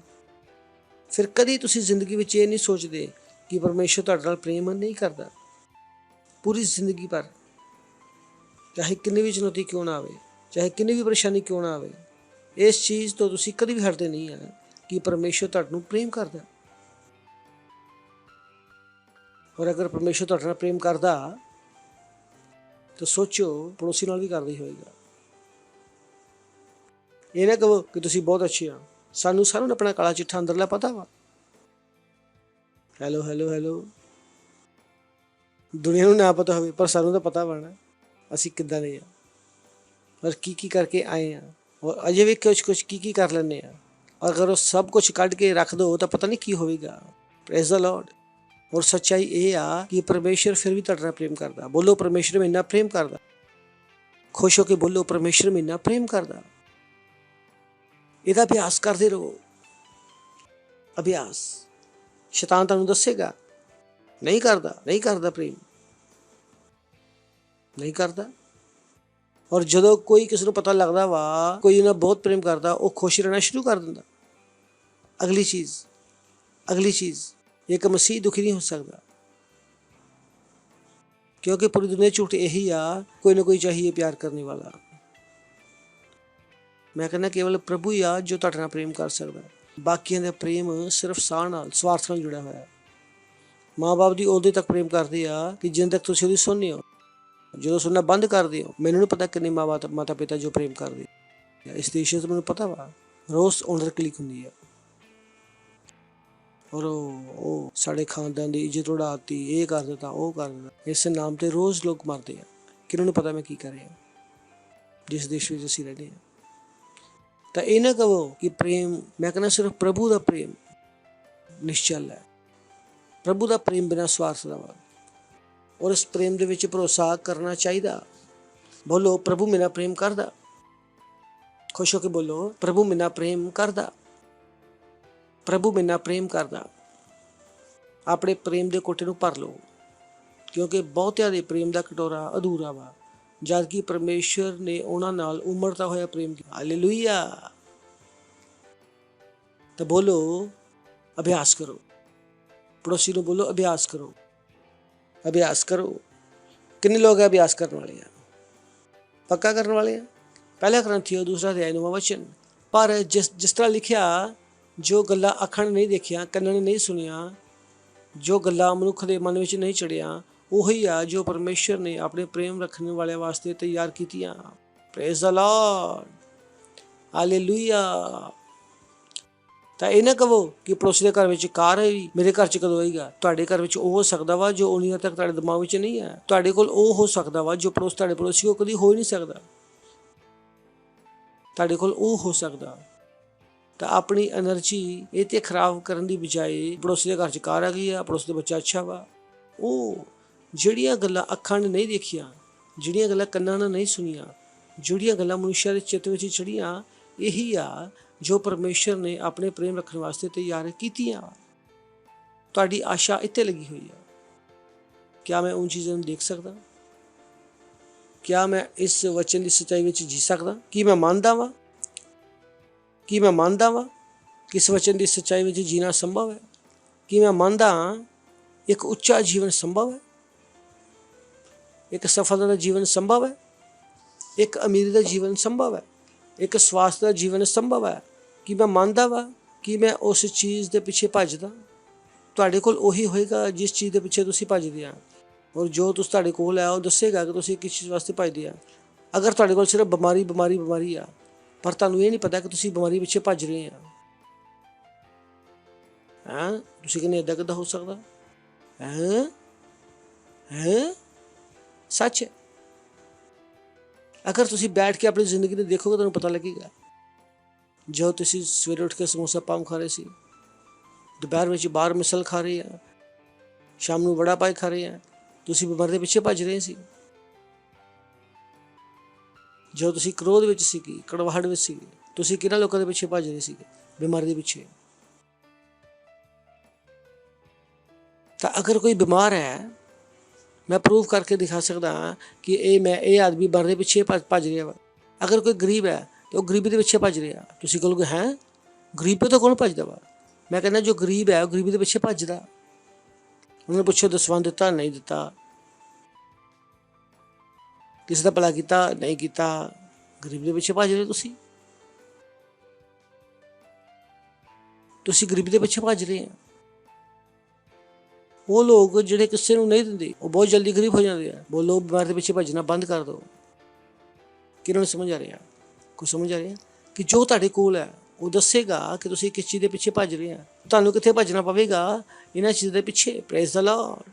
ਫਿਰ ਕਦੀ ਤੁਸੀਂ ਜ਼ਿੰਦਗੀ ਵਿੱਚ ਇਹ ਨਹੀਂ ਸੋਚਦੇ ਕਿ ਪਰਮੇਸ਼ਰ ਤੁਹਾਡੇ ਨਾਲ ਪ੍ਰੇਮ ਨਹੀਂ ਕਰਦਾ। ਪੂਰੀ ਜ਼ਿੰਦਗੀ ਭਰ ਚਾਹੇ ਕਿੰਨੀ ਵੀ ਚੁਣੌਤੀ ਕਿਉਂ ਨਾ ਆਵੇ, ਚਾਹੇ ਕਿੰਨੀ ਵੀ ਪਰੇਸ਼ਾਨੀ ਕਿਉਂ ਨਾ ਆਵੇ, ਇਸ ਚੀਜ਼ ਤੋਂ ਤੁਸੀਂ ਕਦੀ ਵੀ ਹਟਦੇ ਨਹੀਂ ਆ ਕਿ ਪਰਮੇਸ਼ਰ ਤੁਹਾਨੂੰ ਪ੍ਰੇਮ ਕਰਦਾ। ਔਰ ਅਗਰ ਪਰਮੇਸ਼ਰ ਤੁਹਾਡੇ ਨਾਲ ਪ੍ਰੇਮ ਕਰਦਾ ਤਾਂ ਸੋਚੋ ਪੜੋਸੀ ਨਾਲ ਵੀ ਕਰਦਾ ਹੀ ਹੋਏਗਾ। ਇਹ ਨਾ ਕਹੋ ਕਿ ਤੁਸੀਂ ਬਹੁਤ ਅੱਛੇ ਆ, ਸਾਨੂੰ ਸਾਰਿਆਂ ਨੂੰ ਆਪਣਾ ਕਾਲਾ ਚਿੱਠਾ ਅੰਦਰਲਾ ਪਤਾ ਵਾ। Hello hello hello. ਦੁਨੀਆ ਨੂੰ ਨਾ ਪਤਾ ਹੋਵੇ ਪਰ ਸਾਨੂੰ ਤਾਂ ਪਤਾ ਵਾ ਨਾ ਅਸੀਂ ਕਿੱਦਾਂ ਦੇ ਆ ਔਰ ਕੀ ਕਰਕੇ ਆਏ ਆ, ਔਰ ਅਜੇ ਵੀ ਕੁਛ ਕੀ ਕਰ ਲੈਂਦੇ ਆ। ਅਗਰ ਉਹ ਸਭ ਕੁਛ ਕੱਢ ਕੇ ਰੱਖ ਦਿਓ ਤਾਂ ਪਤਾ ਨਹੀਂ ਕੀ ਹੋਵੇਗਾ। Praise the Lord. ਔਰ ਸੱਚਾਈ ਇਹ ਆ ਕਿ ਪਰਮੇਸ਼ਰ ਫਿਰ ਵੀ ਤੁਹਾਡੇ ਨਾਲ ਪ੍ਰੇਮ ਕਰਦਾ। ਬੋਲੋ ਪਰਮੇਸ਼ਰ ਮੈਨੂੰ ਇੰਨਾ ਪ੍ਰੇਮ ਕਰਦਾ। ਖੁਸ਼ ਹੋ ਕੇ ਬੋਲੋ ਪਰਮੇਸ਼ਰ ਮੈਨੂੰ ਇੰਨਾ ਪ੍ਰੇਮ ਕਰਦਾ। ਇਹਦਾ ਅਭਿਆਸ ਕਰਦੇ ਰਹੋ। ਅਭਿਆਸ। ਸ਼ੈਤਾਨ ਤੁਹਾਨੂੰ ਦੱਸੇਗਾ ਨਹੀਂ ਕਰਦਾ ਪ੍ਰੇਮ ਨਹੀਂ ਕਰਦਾ। ਔਰ ਜਦੋਂ ਕੋਈ ਕਿਸੇ ਨੂੰ ਪਤਾ ਲੱਗਦਾ ਵਾ ਕੋਈ ਇਹਨਾਂ ਬਹੁਤ ਪ੍ਰੇਮ ਕਰਦਾ, ਉਹ ਖੁਸ਼ ਰਹਿਣਾ ਸ਼ੁਰੂ ਕਰ ਦਿੰਦਾ। ਅਗਲੀ ਚੀਜ਼ ਇੱਕ ਮਸੀਹ ਦੁਖੀ ਨਹੀਂ ਹੋ ਸਕਦਾ, ਕਿਉਂਕਿ ਪੂਰੀ ਦੁਨੀਆ ਝੂਠ ਇਹੀ ਆ, ਕੋਈ ਨਾ ਕੋਈ ਚਾਹੀਏ ਪਿਆਰ ਕਰਨੇ ਵਾਲਾ। ਮੈਂ ਕਹਿੰਦਾ ਕੇਵਲ ਪ੍ਰਭੂ ਹੀ ਆ ਜੋ ਤੁਹਾਡੇ ਨਾਲ ਪ੍ਰੇਮ ਕਰ ਸਕਦਾ। ਬਾਕੀਆਂ ਦਾ ਪ੍ਰੇਮ ਸਿਰਫ ਸਾਹ ਨਾਲ, ਸਵਾਰਥ ਨਾਲ ਜੁੜਿਆ ਹੋਇਆ। ਮਾਂ ਬਾਪ ਦੀ ਉਦੋਂ ਤੱਕ ਪ੍ਰੇਮ ਕਰਦੇ ਆ ਕਿ ਜਿੰਨ ਤੱਕ ਤੁਸੀਂ ਉਹਦੀ ਸੁਣਦੇ ਹੋ। ਜਦੋਂ ਸੁਣਨਾ ਬੰਦ ਕਰਦੇ ਹੋ, ਮੈਨੂੰ ਨਹੀਂ ਪਤਾ ਕਿੰਨੇ ਮਾਤਾ ਪਿਤਾ ਜੋ ਪ੍ਰੇਮ ਕਰਦੇ। ਇਸ ਦੇਸ਼ 'ਚ ਮੈਨੂੰ ਪਤਾ ਵਾ ਰੋਜ਼ ਓਨਰ ਕਲਿੱਕ ਹੁੰਦੀ ਆ, ਔਰ ਉਹ ਸਾਡੇ ਖਾਨਦਾਨ ਦੀ ਇੱਜ਼ਤ ਉਡਾਤੀ, ਇਹ ਕਰ ਦਿੱਤਾ, ਉਹ ਕਰ ਦਿੱਤਾ। ਇਸ ਨਾਮ ਤੇ ਰੋਜ਼ ਲੋਕ ਮਰਦੇ ਆ। ਕਿਹਨੂੰ ਨੂੰ ਪਤਾ ਮੈਂ ਕੀ ਕਰ ਰਿਹਾ ਜਿਸ ਦੇਸ਼ ਵਿੱਚ ਅਸੀਂ ਰਹਿੰਦੇ ਹਾਂ। ਤਾਂ ਇਹ ਨਾ ਕਹੋ ਕਿ ਪ੍ਰੇਮ, ਮੈਂ ਕਹਿੰਦਾ ਸਿਰਫ ਪ੍ਰਭੂ ਦਾ ਪ੍ਰੇਮ ਨਿਸ਼ਚਲ ਹੈ। ਪ੍ਰਭੂ ਦਾ ਪ੍ਰੇਮ ਬਿਨਾਂ ਸਵਾਰਥ ਦਾ ਵਾ, ਔਰ ਇਸ ਪ੍ਰੇਮ ਦੇ ਵਿੱਚ ਭਰੋਸਾ ਕਰਨਾ ਚਾਹੀਦਾ। ਬੋਲੋ, ਪ੍ਰਭੂ ਮੇਰਾ ਪ੍ਰੇਮ ਕਰਦਾ। ਖੁਸ਼ ਹੋ ਕੇ ਬੋਲੋ, ਪ੍ਰਭੂ ਮੇਰਾ ਪ੍ਰੇਮ ਕਰਦਾ। ਪ੍ਰਭੂ ਮੇਰਾ ਪ੍ਰੇਮ ਕਰਦਾ। ਆਪਣੇ ਪ੍ਰੇਮ ਦੇ ਕੋਟੇ ਨੂੰ ਭਰ ਲਓ, ਕਿਉਂਕਿ ਬਹੁਤਿਆਂ ਦੇ ਪ੍ਰੇਮ ਦਾ ਕਟੋਰਾ ਅਧੂਰਾ ਵਾ, ਜਦ ਕਿ ਪਰਮੇਸ਼ਰ ਨੇ ਉਹਨਾਂ ਨਾਲ ਉਮੜਦਾ ਹੋਇਆ ਪ੍ਰੇਮ ਕੀਤਾ। ਹਾਲੇਲੂਇਆ। ਤਾਂ ਬੋਲੋ, ਅਭਿਆਸ ਕਰੋ। ਪੜੋਸੀ ਨੂੰ ਬੋਲੋ, ਅਭਿਆਸ ਕਰੋ, ਅਭਿਆਸ ਕਰੋ। ਕਿੰਨੇ ਲੋਕ ਹੈ ਅਭਿਆਸ ਕਰਨ ਵਾਲੇ ਆ, ਪੱਕਾ ਕਰਨ ਵਾਲੇ ਆ? ਪਹਿਲਾ ਕਰੰਥੀਓ 2 ਅਧਿਆਇ 9ਵਾਂ ਵਚਨ। ਪਰ ਜਿਸ ਤਰ੍ਹਾਂ ਲਿਖਿਆ, ਜੋ ਗੱਲਾਂ ਅੱਖਾਂ ਨੇ ਨਹੀਂ ਦੇਖੀਆਂ, ਕੰਨਾਂ ਨੇ ਨਹੀਂ ਸੁਣੀਆਂ, ਜੋ ਗੱਲਾਂ ਮਨੁੱਖ ਦੇ ਮਨ ਵਿੱਚ ਨਹੀਂ ਚੜੀਆਂ, ਉਹੀ ਆ ਜੋ ਪਰਮੇਸ਼ਰ ਨੇ ਆਪਣੇ ਪ੍ਰੇਮ ਰੱਖਣ ਵਾਲਿਆਂ ਵਾਸਤੇ ਤਿਆਰ ਕੀਤੀਆਂ। Praise the Lord, hallelujah. ਤਾਂ ਇਹ ਨਾ ਕਹੋ ਕਿ ਪੜੋਸੀ ਦੇ ਘਰ ਵਿੱਚ ਕਾਰ ਹੈ, ਮੇਰੇ ਘਰ 'ਚ ਕਦੋਂ ਆਏਗਾ। ਤੁਹਾਡੇ ਘਰ ਵਿੱਚ ਉਹ ਹੋ ਸਕਦਾ ਵਾ ਜੋ ਉਨੀਆਂ ਤੱਕ ਤੁਹਾਡੇ ਦਿਮਾਗ ਵਿੱਚ ਨਹੀਂ ਹੈ। ਤੁਹਾਡੇ ਕੋਲ ਉਹ ਹੋ ਸਕਦਾ ਵਾ ਜੋ ਤੁਹਾਡੇ ਪੜੋਸੀ ਕੋਲ ਕਦੀ ਹੋ ਹੀ ਨਹੀਂ ਸਕਦਾ। ਤੁਹਾਡੇ ਕੋਲ ਉਹ ਹੋ ਸਕਦਾ। ਤਾਂ ਆਪਣੀ એનર્ਜੀ ਇਹ ਤੇ ਖਰਾਬ ਕਰਨ ਦੀ ਬਜਾਏ, ਪੜੋਸੀ ਦੇ ਘਰ 'ਚ ਕਾਰ ਆ ਗਈ ਆ, ਪੜੋਸੀ ਦਾ ਬੱਚਾ ਅੱਛਾ ਵਾ, ਉਹ ਜਿਹੜੀਆਂ ਗੱਲਾਂ ਅੱਖਾਂ ਨੇ ਨਹੀਂ ਦੇਖੀਆਂ, ਜਿਹੜੀਆਂ ਗੱਲਾਂ ਕੰਨਾਂ ਨੇ ਨਹੀਂ ਸੁਣੀਆਂ, ਜਿਹੜੀਆਂ ਗੱਲਾਂ ਮਨੁੱਖਾਂ ਦੇ ਚਿੱਤ ਵਿੱਚ ਚੜੀਆਂ, ਇਹੀ ਆ ਜੋ ਪਰਮੇਸ਼ਰ ਨੇ ਆਪਣੇ ਪ੍ਰੇਮ ਰੱਖਣ ਵਾਸਤੇ ਤਿਆਰ ਕੀਤੀਆਂ। ਤੁਹਾਡੀ ਆਸ਼ਾ ਇੱਥੇ ਲੱਗੀ ਹੋਈ ਆ। ਕਿਆ ਮੈਂ ਉਨ ਚੀਜ਼ਾਂ ਨੂੰ ਦੇਖ ਸਕਦਾ? ਕਿਆ ਮੈਂ ਇਸ ਵਚਨ ਦੀ ਸੱਚਾਈ ਵਿੱਚ ਜੀ ਸਕਦਾ? ਕੀ ਮੈਂ ਮੰਨਦਾ ਵਾਂ? ਕੀ ਮੈਂ ਮੰਨਦਾ ਵਾਂ ਕਿ ਇਸ ਵਚਨ ਦੀ ਸੱਚਾਈ ਵਿੱਚ ਜੀਣਾ ਸੰਭਵ ਹੈ? ਕੀ ਮੈਂ ਮੰਨਦਾ ਹਾਂ ਇੱਕ ਉੱਚਾ ਜੀਵਨ ਸੰਭਵ ਹੈ? ਇੱਕ ਸਫਲਤਾ ਦਾ ਜੀਵਨ ਸੰਭਵ ਹੈ? ਇੱਕ ਅਮੀਰੀ ਦਾ ਜੀਵਨ ਸੰਭਵ ਹੈ? ਇੱਕ ਸਵਾਸਥ ਦਾ ਜੀਵਨ ਸੰਭਵ ਹੈ? ਕੀ ਮੈਂ ਮੰਨਦਾ ਵਾ ਕਿ ਮੈਂ ਉਸ ਚੀਜ਼ ਦੇ ਪਿੱਛੇ ਭੱਜਦਾ? ਤੁਹਾਡੇ ਕੋਲ ਉਹੀ ਹੋਏਗਾ ਜਿਸ ਚੀਜ਼ ਦੇ ਪਿੱਛੇ ਤੁਸੀਂ ਭੱਜਦੇ ਆ, ਔਰ ਜੋ ਤੁਸੀਂ ਤੁਹਾਡੇ ਕੋਲ ਹੈ ਉਹ ਦੱਸੇਗਾ ਕਿ ਤੁਸੀਂ ਕਿਸ ਚੀਜ਼ ਵਾਸਤੇ ਭੱਜਦੇ ਆ। ਅਗਰ ਤੁਹਾਡੇ ਕੋਲ ਸਿਰਫ ਬਿਮਾਰੀ ਆ, ਪਰ ਤੁਹਾਨੂੰ ਇਹ ਨਹੀਂ ਪਤਾ ਕਿ ਤੁਸੀਂ ਬਿਮਾਰੀ ਪਿੱਛੇ ਭੱਜ ਰਹੇ ਆ, ਤੁਸੀਂ ਕਹਿੰਦੇ ਏਦਾਂ ਕਿੱਦਾਂ ਹੋ ਸਕਦਾ? ਸੱਚ ਹੈ। ਅਗਰ ਤੁਸੀਂ ਬੈਠ ਕੇ ਆਪਣੀ ਜ਼ਿੰਦਗੀ ਨੂੰ ਦੇਖੋਗੇ ਤੁਹਾਨੂੰ ਪਤਾ ਲੱਗੇਗਾ। ਜੋ ਤੁਸੀਂ ਸਵੇਰੇ ਉੱਠ ਕੇ ਸਮੋਸਾ ਪਾਮ ਖਾ ਰਹੇ ਸੀ, ਦੁਪਹਿਰ ਵਿੱਚ ਬਾਹਰ ਮਿਸਲ ਖਾ ਰਹੇ ਆ, ਸ਼ਾਮ ਨੂੰ ਵੜਾ ਪਾਈ ਖਾ ਰਹੇ ਆ, ਤੁਸੀਂ ਬਿਮਾਰੀ ਦੇ ਪਿੱਛੇ ਭੱਜ ਰਹੇ ਸੀ। ਜੋ ਤੁਸੀਂ ਕ੍ਰੋਧ ਵਿੱਚ ਸੀਗੇ, ਕੜਵਾਹਟ ਵਿੱਚ ਸੀਗੇ, ਤੁਸੀਂ ਕਿਹਨਾਂ ਲੋਕਾਂ ਦੇ ਪਿੱਛੇ ਭੱਜ ਰਹੇ ਸੀਗੇ? ਬਿਮਾਰੀ ਦੇ ਪਿੱਛੇ। ਤਾਂ ਅਗਰ ਕੋਈ ਬਿਮਾਰ ਹੈ, ਮੈਂ ਪ੍ਰੂਵ ਕਰਕੇ ਦਿਖਾ ਸਕਦਾ ਹਾਂ ਕਿ ਇਹ ਆਦਮੀ ਬਿਮਾਰੀ ਦੇ ਪਿੱਛੇ ਭੱਜ ਰਿਹਾ ਵਾ। ਅਗਰ ਕੋਈ ਗਰੀਬ ਹੈ ਤਾਂ ਉਹ ਗਰੀਬੀ ਦੇ ਪਿੱਛੇ ਭੱਜ ਰਿਹਾ। ਤੁਸੀਂ ਕਹੋਗੇ ਹੈ ਗਰੀਬੀ ਤੋਂ ਕੌਣ ਭੱਜਦਾ ਵਾ? ਮੈਂ ਕਹਿੰਦਾ ਜੋ ਗਰੀਬ ਹੈ ਉਹ ਗਰੀਬੀ ਦੇ ਪਿੱਛੇ ਭੱਜਦਾ। ਉਹਨਾਂ ਨੂੰ ਪੁੱਛੋ ਦਸਵੰਧ ਦਿੱਤਾ ਨਹੀਂ ਦਿੱਤਾ, ਕਿਸੇ ਦਾ ਭਲਾ ਕੀਤਾ ਨਹੀਂ ਕੀਤਾ, ਗਰੀਬੀ ਦੇ ਪਿੱਛੇ ਭੱਜ ਰਹੇ ਤੁਸੀਂ ਗਰੀਬੀ ਦੇ ਪਿੱਛੇ ਭੱਜ ਰਹੇ ਆ। ਉਹ ਲੋਕ ਜਿਹੜੇ ਕਿਸੇ ਨੂੰ ਨਹੀਂ ਦਿੰਦੇ ਉਹ ਬਹੁਤ ਜਲਦੀ ਗਰੀਬ ਹੋ ਜਾਂਦੇ ਆ। ਬੋਲੋ, ਬਿਮਾਰੀ ਦੇ ਪਿੱਛੇ ਭੱਜਣਾ ਬੰਦ ਕਰ ਦਿਓ। ਕਿਹਨਾਂ ਨੂੰ ਸਮਝ ਆ ਰਿਹਾ? ਕੁਝ ਸਮਝ ਆ ਰਿਹਾ ਕਿ ਜੋ ਤੁਹਾਡੇ ਕੋਲ ਹੈ ਉਹ ਦੱਸੇਗਾ ਕਿ ਤੁਸੀਂ ਕਿਸ ਚੀਜ਼ ਦੇ ਪਿੱਛੇ ਭੱਜ ਰਹੇ ਆ। ਤੁਹਾਨੂੰ ਕਿੱਥੇ ਭੱਜਣਾ ਪਵੇਗਾ? ਇਹਨਾਂ ਚੀਜ਼ਾਂ ਦੇ ਪਿੱਛੇ। Praise the Lord.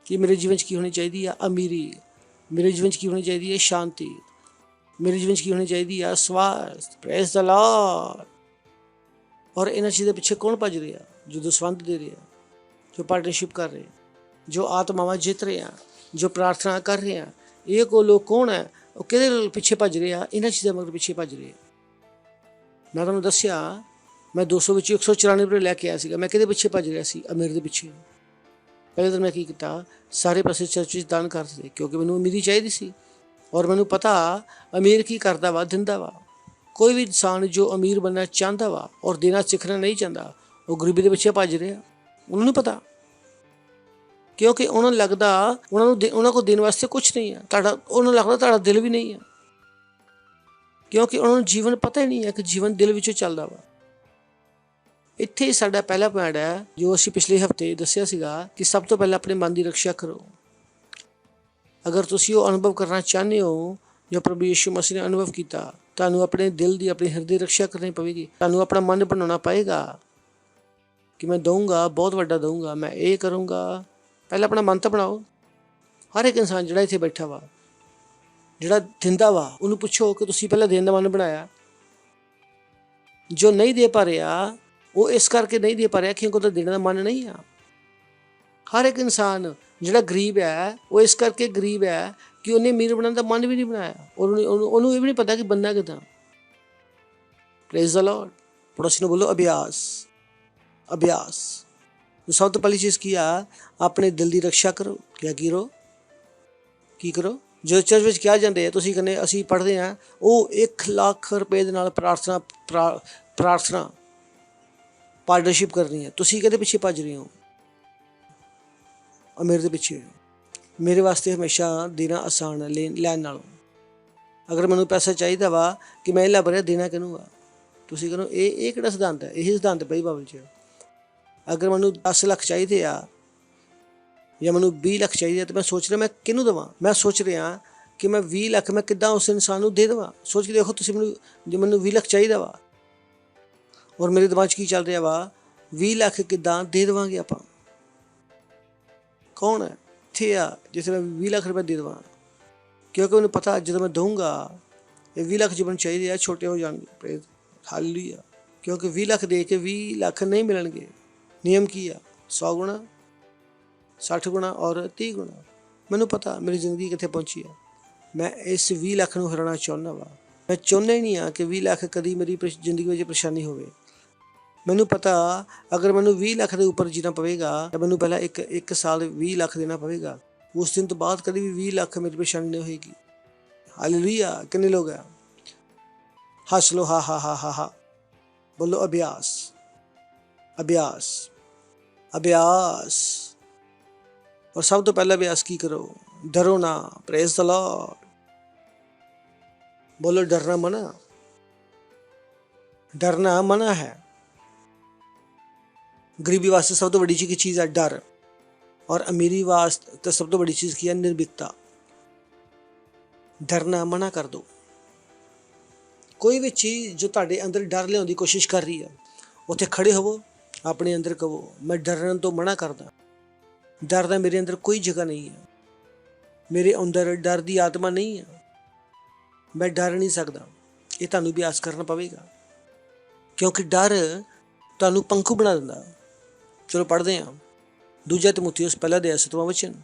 ਕਿ ਮੇਰੇ ਜੀਵਨ 'ਚ ਕੀ ਹੋਣੀ ਚਾਹੀਦੀ ਆ? ਅਮੀਰੀ। ਮੇਰੇ ਜੀਵਨ 'ਚ ਕੀ ਹੋਣੀ ਚਾਹੀਦੀ ਹੈ? ਸ਼ਾਂਤੀ। ਮੇਰੇ ਜੀਵਨ 'ਚ ਕੀ ਹੋਣੀ ਚਾਹੀਦੀ ਆ? ਸਵਾਸਥ। Praise the Lord. ਔਰ ਇਹਨਾਂ ਚੀਜ਼ਾਂ ਦੇ ਪਿੱਛੇ ਕੌਣ ਭੱਜ ਰਿਹਾ? ਜੋ ਦਸਵੰਧ ਦੇ ਰਿਹਾ, ਜੋ ਪਾਰਟਨਰਸ਼ਿਪ ਕਰ ਰਹੇ, ਜੋ ਆਤਮਾਵਾਂ ਜਿੱਤ ਰਹੇ ਆ, ਜੋ ਪ੍ਰਾਰਥਨਾ ਕਰ ਰਹੇ ਆ। ਇਹ ਕੋ ਲੋਕ ਕੌਣ ਹੈ? ਉਹ ਕਿਹਦੇ ਪਿੱਛੇ ਭੱਜ ਰਹੇ ਆ? ਇਹਨਾਂ ਚੀਜ਼ਾਂ ਮਗਰ ਪਿੱਛੇ ਭੱਜ ਰਹੇ ਆ। ਮੈਂ ਤੁਹਾਨੂੰ ਦੱਸਿਆ, ਮੈਂ 200 ਵਿੱਚ 194 ਰੁਪਏ ਲੈ ਕੇ ਆਇਆ ਸੀਗਾ। ਮੈਂ ਕਿਹਦੇ ਪਿੱਛੇ ਭੱਜ ਰਿਹਾ ਸੀ? ਅਮੀਰ ਦੇ ਪਿੱਛੇ। ਪਹਿਲੇ ਦਿਨ ਮੈਂ ਕੀ ਕੀਤਾ? ਸਾਰੇ ਪਾਸੇ ਚਰਚ ਵਿੱਚ ਦਾਨ ਕਰ ਦਿੱਤੇ, ਕਿਉਂਕਿ ਮੈਨੂੰ ਅਮੀਰੀ ਚਾਹੀਦੀ ਸੀ। ਔਰ ਮੈਨੂੰ ਪਤਾ ਅਮੀਰ ਕੀ ਕਰਦਾ ਵਾ? ਦਿੰਦਾ ਵਾ। ਕੋਈ ਵੀ ਇਨਸਾਨ ਜੋ ਅਮੀਰ ਬਣਨਾ ਚਾਹੁੰਦਾ ਵਾ ਔਰ ਦੇਣਾ ਸਿੱਖਣਾ ਨਹੀਂ ਚਾਹੁੰਦਾ, ਉਹ ਗਰੀਬੀ ਦੇ ਪਿੱਛੇ ਭੱਜ ਰਿਹਾ। ਉਹਨਾਂ ਨੂੰ ਪਤਾ, ਕਿਉਂਕਿ ਉਹਨਾਂ ਨੂੰ ਲੱਗਦਾ ਉਹਨਾਂ ਕੋਲ ਦੇਣ ਵਾਸਤੇ ਕੁਛ ਨਹੀਂ ਹੈ। ਉਹਨਾਂ ਨੂੰ ਲੱਗਦਾ ਤੁਹਾਡਾ ਦਿਲ ਵੀ ਨਹੀਂ ਹੈ, ਕਿਉਂਕਿ ਉਹਨਾਂ ਨੂੰ ਜੀਵਨ ਪਤਾ ਹੀ ਨਹੀਂ ਹੈ ਕਿ ਜੀਵਨ ਦਿਲ ਵਿੱਚੋਂ ਚੱਲਦਾ ਵਾ। ਇੱਥੇ ਹੀ ਸਾਡਾ ਪਹਿਲਾ ਪੁਆਇੰਟ ਹੈ ਜੋ ਅਸੀਂ ਪਿਛਲੇ ਹਫ਼ਤੇ ਦੱਸਿਆ ਸੀਗਾ ਕਿ ਸਭ ਤੋਂ ਪਹਿਲਾਂ ਆਪਣੇ ਮਨ ਦੀ ਰੱਖਿਆ ਕਰੋ। ਅਗਰ ਤੁਸੀਂ ਉਹ ਅਨੁਭਵ ਕਰਨਾ ਚਾਹੁੰਦੇ ਹੋ ਜੋ ਪ੍ਰਭੂ ਯਿਸੂ ਮਸੀਹ ਨੇ ਅਨੁਭਵ ਕੀਤਾ, ਤੁਹਾਨੂੰ ਆਪਣੇ ਦਿਲ ਦੀ, ਆਪਣੀ ਹਿਰਦੇ ਰੱਖਿਆ ਕਰਨੀ ਪਵੇਗੀ। ਤੁਹਾਨੂੰ ਆਪਣਾ ਮਨ ਬਣਾਉਣਾ ਪਏਗਾ ਕਿ ਮੈਂ ਦਊਂਗਾ, ਬਹੁਤ ਵੱਡਾ ਦਊਂਗਾ, ਮੈਂ ਇਹ ਕਰੂੰਗਾ। ਪਹਿਲਾਂ ਆਪਣਾ ਮਨ ਤਾਂ ਬਣਾਓ। ਹਰ ਇੱਕ ਇਨਸਾਨ ਜਿਹੜਾ ਇੱਥੇ ਬੈਠਾ ਵਾ, ਜਿਹੜਾ ਦਿੰਦਾ ਵਾ, ਉਹਨੂੰ ਪੁੱਛੋ ਕਿ ਤੁਸੀਂ ਪਹਿਲਾਂ ਦੇਣ ਦਾ ਮਨ ਬਣਾਇਆ। ਜੋ ਨਹੀਂ ਦੇ ਪਾ ਰਿਹਾ ਉਹ ਇਸ ਕਰਕੇ ਨਹੀਂ ਦੇ ਪਾ ਰਿਹਾ ਕਿਉਂਕਿ ਉਹਦਾ ਦੇਣ ਦਾ ਮਨ ਨਹੀਂ ਆ। ਹਰ ਇੱਕ ਇਨਸਾਨ ਜਿਹੜਾ ਗਰੀਬ ਹੈ ਉਹ ਇਸ ਕਰਕੇ ਗਰੀਬ ਹੈ ਕਿ ਉਹਨੇ ਅਮੀਰ ਬਣਨ ਦਾ ਮਨ ਵੀ ਨਹੀਂ ਬਣਾਇਆ, ਉਹਨੂੰ ਇਹ ਵੀ ਨਹੀਂ ਪਤਾ ਕਿ ਬੰਨਾ ਕਿੱਦਾਂ। Praise the Lord. ਪੜੋਸੀ ਨੂੰ ਬੋਲੋ ਅਭਿਆਸ। ਅਭਿਆਸ। ਸਭ ਤੋਂ ਪਹਿਲੀ ਚੀਜ਼ ਕੀ ਆ? ਆਪਣੇ ਦਿਲ ਦੀ ਰੱਖਿਆ ਕਰੋ। ਕੀ ਕਰੋ? ਜੋ ਚਰਚ ਵਿੱਚ ਕਿਹਾ ਜਾਂਦੇ ਆ, ਤੁਸੀਂ ਕਹਿੰਦੇ ਅਸੀਂ ਪੜ੍ਹਦੇ ਹਾਂ, ਉਹ 1 ਲੱਖ ਰੁਪਏ ਦੇ ਨਾਲ ਪ੍ਰਾਰਥਨਾ ਪਾਰਟਨਰਸ਼ਿਪ ਕਰਨੀ ਹੈ। ਤੁਸੀਂ ਕਿਹਦੇ ਪਿੱਛੇ ਭੱਜ ਰਹੇ ਹੋ? ਅਮੀਰ ਦੇ ਪਿੱਛੇ। ਮੇਰੇ ਵਾਸਤੇ ਹਮੇਸ਼ਾ ਦੇਣਾ ਆਸਾਨ ਹੈ ਲੈਣ ਨਾਲੋਂ। ਅਗਰ ਮੈਨੂੰ ਪੈਸਾ ਚਾਹੀਦਾ ਵਾ ਕਿ ਮੈਂ ਇਹ ਲੱਭ ਰਿਹਾ, ਦੇਣਾ ਕਿਹਨੂੰ ਆ? ਤੁਸੀਂ ਕਹਿੰਦੇ ਇਹ ਕਿਹੜਾ ਸਿਧਾਂਤ ਹੈ? ਇਹੀ ਸਿਧਾਂਤ ਪਈ ਬਾਈਬਲ 'ਚ। ਅਗਰ ਮੈਨੂੰ 10 ਲੱਖ ਚਾਹੀਦੇ ਆ ਜਾਂ ਮੈਨੂੰ 20 ਲੱਖ ਚਾਹੀਦੇ ਆ ਤਾਂ ਮੈਂ ਸੋਚ ਰਿਹਾ ਮੈਂ ਕਿਹਨੂੰ ਦੇਵਾਂ। ਮੈਂ ਸੋਚ ਰਿਹਾ ਕਿ ਮੈਂ 20 ਲੱਖ ਮੈਂ ਕਿੱਦਾਂ ਉਸ ਇਨਸਾਨ ਨੂੰ ਦੇ ਦੇਵਾਂ। ਸੋਚ ਕੇ ਦੇਖੋ ਤੁਸੀਂ, ਮੈਨੂੰ 20 ਲੱਖ ਚਾਹੀਦਾ ਵਾ ਔਰ ਮੇਰੇ ਦਿਮਾਗ 'ਚ ਕੀ ਚੱਲ ਰਿਹਾ ਵਾ? 20 ਲੱਖ ਕਿੱਦਾਂ ਦੇ ਦੇਵਾਂਗੇ ਆਪਾਂ? ਕੌਣ ਹੈ ਇੱਥੇ ਆ ਜਿੱਥੇ ਮੈਂ 20 ਲੱਖ ਰੁਪਏ ਦੇ ਦੇਵਾਂ? ਕਿਉਂਕਿ ਮੈਨੂੰ ਪਤਾ ਜਦੋਂ ਮੈਂ ਦਊਂਗਾ ਇਹ 20 ਲੱਖ ਜਿਵੇਂ ਚਾਹੀਦੇ ਆ ਛੋਟੇ ਹੋ ਜਾਣਗੇ। ਹਾਲੇਲੂਇਆ। ਕਿਉਂਕਿ 20 ਲੱਖ ਦੇ ਕੇ 20 ਲੱਖ ਨਹੀਂ ਮਿਲਣਗੇ। ਨਿਯਮ ਕੀ ਆ? 100 ਗੁਣਾ, 60 ਗੁਣਾ ਔਰ 30 ਗੁਣਾ। ਮੈਨੂੰ ਪਤਾ ਮੇਰੀ ਜ਼ਿੰਦਗੀ ਕਿੱਥੇ ਪਹੁੰਚੀ ਆ। ਮੈਂ ਇਸ 20 ਲੱਖ ਨੂੰ ਹਰਾਉਣਾ ਚਾਹੁੰਦਾ ਵਾ। ਮੈਂ ਚਾਹੁੰਦਾ ਹੀ ਨਹੀਂ ਆ ਕਿ 20 ਲੱਖ ਕਦੀ ਮੇਰੀ ਜ਼ਿੰਦਗੀ ਵਿੱਚ ਪਰੇਸ਼ਾਨੀ ਹੋਵੇ। ਮੈਨੂੰ ਪਤਾ ਅਗਰ ਮੈਨੂੰ 20 ਲੱਖ ਦੇ ਉੱਪਰ ਜੀਣਾ ਪਵੇਗਾ ਤਾਂ ਮੈਨੂੰ ਪਹਿਲਾਂ ਇੱਕ ਸਾਲ 20 ਲੱਖ ਦੇਣਾ ਪਵੇਗਾ। ਉਸ ਦਿਨ ਤੋਂ ਬਾਅਦ ਕਦੀ ਵੀ 20 ਲੱਖ ਮੇਰੀ ਪਰੇਸ਼ਾਨੀ ਨਹੀਂ ਹੋਏਗੀ। ਹਾਲੇਲੂਇਆ। ਕਿੰਨੇ ਲੋਕ ਆ? ਹੱਸ ਲੋ। ਹਾ। ਬੋਲੋ ਅਭਿਆਸ। ਅਭਿਆਸ। ਅਭਿਆਸ। ਔਰ ਸਭ ਤੋਂ ਪਹਿਲਾ ਅਭਿਆਸ ਕੀ ਕਰੋ? ਡਰੋ ਨਾ। Praise the Lord. ਬੋਲੋ ਡਰਨਾ ਮਨਾ। ਡਰਨਾ ਮਨਾ ਹੈ। ਗਰੀਬੀ ਵਾਸਤੇ ਸਭ ਤੋਂ ਵੱਡੀ ਚੀਜ਼ ਹੈ ਡਰ, ਔਰ ਅਮੀਰੀ ਵਾਸਤੇ ਸਭ ਤੋਂ ਵੱਡੀ ਚੀਜ਼ ਕੀ ਹੈ? ਨਿਰਭੀਕਤਾ। ਡਰਨਾ ਮਨਾ ਕਰ ਦਿਓ। ਕੋਈ ਵੀ ਚੀਜ਼ ਜੋ ਤੁਹਾਡੇ ਅੰਦਰ ਡਰ ਲਿਆਉਣ ਦੀ ਕੋਸ਼ਿਸ਼ ਕਰ ਰਹੀ ਹੈ, ਉੱਥੇ ਖੜੇ ਹੋਵੋ, ਆਪਣੇ ਅੰਦਰ ਕਹੋ ਮੈਂ ਡਰਨ ਤੋਂ ਮਨਾ ਕਰਦਾ। ਡਰ ਦਾ ਮੇਰੇ ਅੰਦਰ ਕੋਈ ਜਗ੍ਹਾ ਨਹੀਂ ਹੈ। ਮੇਰੇ ਅੰਦਰ ਡਰ ਦੀ ਆਤਮਾ ਨਹੀਂ ਹੈ। ਮੈਂ ਡਰ ਨਹੀਂ ਸਕਦਾ। ਇਹ ਤੁਹਾਨੂੰ ਅਭਿਆਸ ਕਰਨਾ ਪਵੇਗਾ ਕਿਉਂਕਿ ਡਰ ਤੁਹਾਨੂੰ ਪੰਖੂ ਬਣਾ ਦਿੰਦਾ। ਚਲੋ ਪੜ੍ਹਦੇ ਹਾਂ 2 ਤਿਮੋਥੀਉਸ 1:7 ਵਚਨ।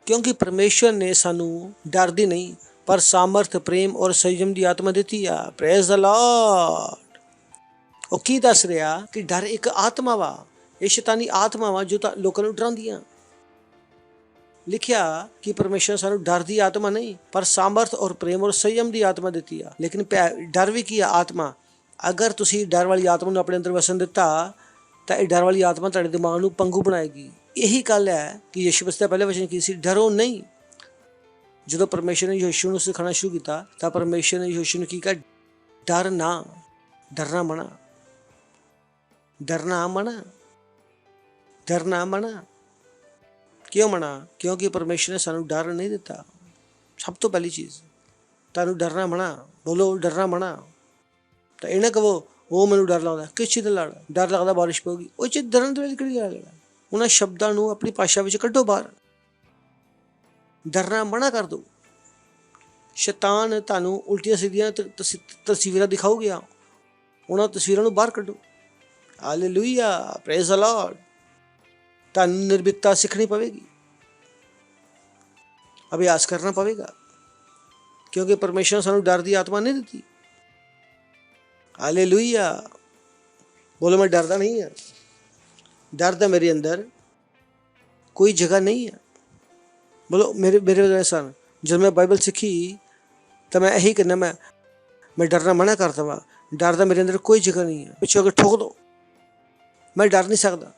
ਕਿਉਂਕਿ ਪਰਮੇਸ਼ਵਰ ਨੇ ਸਾਨੂੰ ਡਰ ਦੀ ਨਹੀਂ ਪਰ ਸਾਮਰਥ, ਪ੍ਰੇਮ ਔਰ ਸੰਯਮ ਦੀ ਆਤਮਾ ਦਿੱਤੀ ਆ। Praise the Lord. ਉਹ ਕੀ ਦੱਸ ਰਿਹਾ ਕਿ ਡਰ ਇੱਕ ਆਤਮਾ ਵਾ। ਇਹ ਸ਼ੈਤਾਨੀ ਆਤਮਾ ਵਾ ਜੋ ਤਾਂ ਲੋਕਾਂ ਨੂੰ ਡਰਾਉਂਦੀਆਂ। ਲਿਖਿਆ ਕਿ ਪਰਮੇਸ਼ਵਰ ਸਾਨੂੰ ਡਰ ਦੀ ਆਤਮਾ ਨਹੀਂ ਪਰ ਸਾਮਰਥ ਔਰ ਪ੍ਰੇਮ ਔਰ ਸੰਯਮ ਦੀ ਆਤਮਾ ਦਿੱਤੀ ਆ। ਲੇਕਿਨ ਡਰ ਵੀ ਕੀ ਆ? ਆਤਮਾ। ਅਗਰ ਤੁਸੀਂ ਡਰ ਵਾਲੀ ਆਤਮਾ ਨੂੰ ਆਪਣੇ ਅੰਦਰ ਵਸਣ ਦਿੱਤਾ ਤਾਂ ਇਹ ਡਰ ਵਾਲੀ ਆਤਮਾ ਤੁਹਾਡੇ ਦਿਮਾਗ ਨੂੰ ਪੰਗੂ ਬਣਾਏਗੀ। ਇਹੀ ਗੱਲ ਹੈ ਕਿ ਯਿਸੂ ਮਸੀਹ ਦਾ ਪਹਿਲਾ ਵਚਨ ਕੀ ਸੀ? ਡਰੋ ਨਹੀਂ। ਜਦੋਂ ਪਰਮੇਸ਼ਰ ਨੇ ਯਿਸੂ ਨੂੰ ਸਿਖਾਉਣਾ ਸ਼ੁਰੂ ਕੀਤਾ ਤਾਂ ਪਰਮੇਸ਼ਰ ਨੇ ਯਿਸੂ ਨੂੰ ਕੀ ਕਿਹਾ? ਡਰ ਨਾ। ਡਰਨਾ ਮਨਾ। ਡਰਨਾ ਮਨਾ। ਡਰਨਾ ਮਨਾ। ਕਿਉਂ ਮਨਾ? ਕਿਉਂਕਿ ਪਰਮੇਸ਼ਰ ਨੇ ਸਾਨੂੰ ਡਰ ਨਹੀਂ ਦਿੱਤਾ। ਸਭ ਤੋਂ ਪਹਿਲੀ ਚੀਜ਼ ਤੁਹਾਨੂੰ ਡਰਨਾ ਮਨਾ। ਬੋਲੋ ਡਰਨਾ ਮਨਾ। ਤਾਂ ਇਹ ਨਾ ਕਹੋ ਉਹ ਮੈਨੂੰ ਡਰ ਲੱਗਦਾ। ਕਿਸ ਚੀਜ਼ ਦਾ ਡਰ ਲੱਗਦਾ? ਬਾਰਿਸ਼ ਪਊਗੀ। ਉਹ ਚੀਜ਼ ਡਰਨ ਦੇ ਵਿੱਚ ਕਿਹੜੀ ਗੱਲ ਹੈ? ਉਹਨਾਂ ਸ਼ਬਦਾਂ ਨੂੰ ਆਪਣੀ ਭਾਸ਼ਾ ਵਿੱਚ ਕੱਢੋ ਬਾਹਰ। ਡਰਨਾ ਮਨਾ ਕਰ ਦਿਓ। ਸ਼ੈਤਾਨ ਤੁਹਾਨੂੰ ਉਲਟੀਆਂ ਸਿੱਧੀਆਂ ਤਸਵੀਰਾਂ ਦਿਖਾਊਗਾ। ਉਹਨਾਂ ਤਸਵੀਰਾਂ ਨੂੰ ਬਾਹਰ ਕੱਢੋ। ਹਾਲੇਲੂਇਆ। Praise the Lord. ਤੁਹਾਨੂੰ ਨਿਰਭੀਕਤਾ ਸਿੱਖਣੀ ਪਵੇਗੀ। ਅਭਿਆਸ ਕਰਨਾ ਪਵੇਗਾ ਕਿਉਂਕਿ ਪਰਮੇਸ਼ਰ ਸਾਨੂੰ ਡਰ ਦੀ ਆਤਮਾ ਨਹੀਂ ਦਿੱਤੀ। ਹਾਲੇਲੂਇਆ। ਬੋਲੋ ਮੈਂ ਡਰਦਾ ਨਹੀਂ ਹਾਂ। ਡਰ ਦਾ ਮੇਰੇ ਅੰਦਰ ਕੋਈ ਜਗ੍ਹਾ ਨਹੀਂ ਹੈ। ਬੋਲੋ ਮੇਰੇ ਸਨ ਜਦ ਮੈਂ ਬਾਈਬਲ ਸਿੱਖੀ ਤਾਂ ਮੈਂ ਇਹੀ ਕਹਿੰਦਾ ਮੈਂ ਡਰਨਾ ਮਨਾ ਕਰਦਾ ਵਾ। ਡਰ ਦਾ ਮੇਰੇ ਅੰਦਰ ਕੋਈ ਜਗ੍ਹਾ ਨਹੀਂ ਹੈ। ਪਿੱਛੇ ਹੋ ਕੇ ਠੋਕ ਦਿਓ। ਮੈਂ ਡਰ ਨਹੀਂ ਸਕਦਾ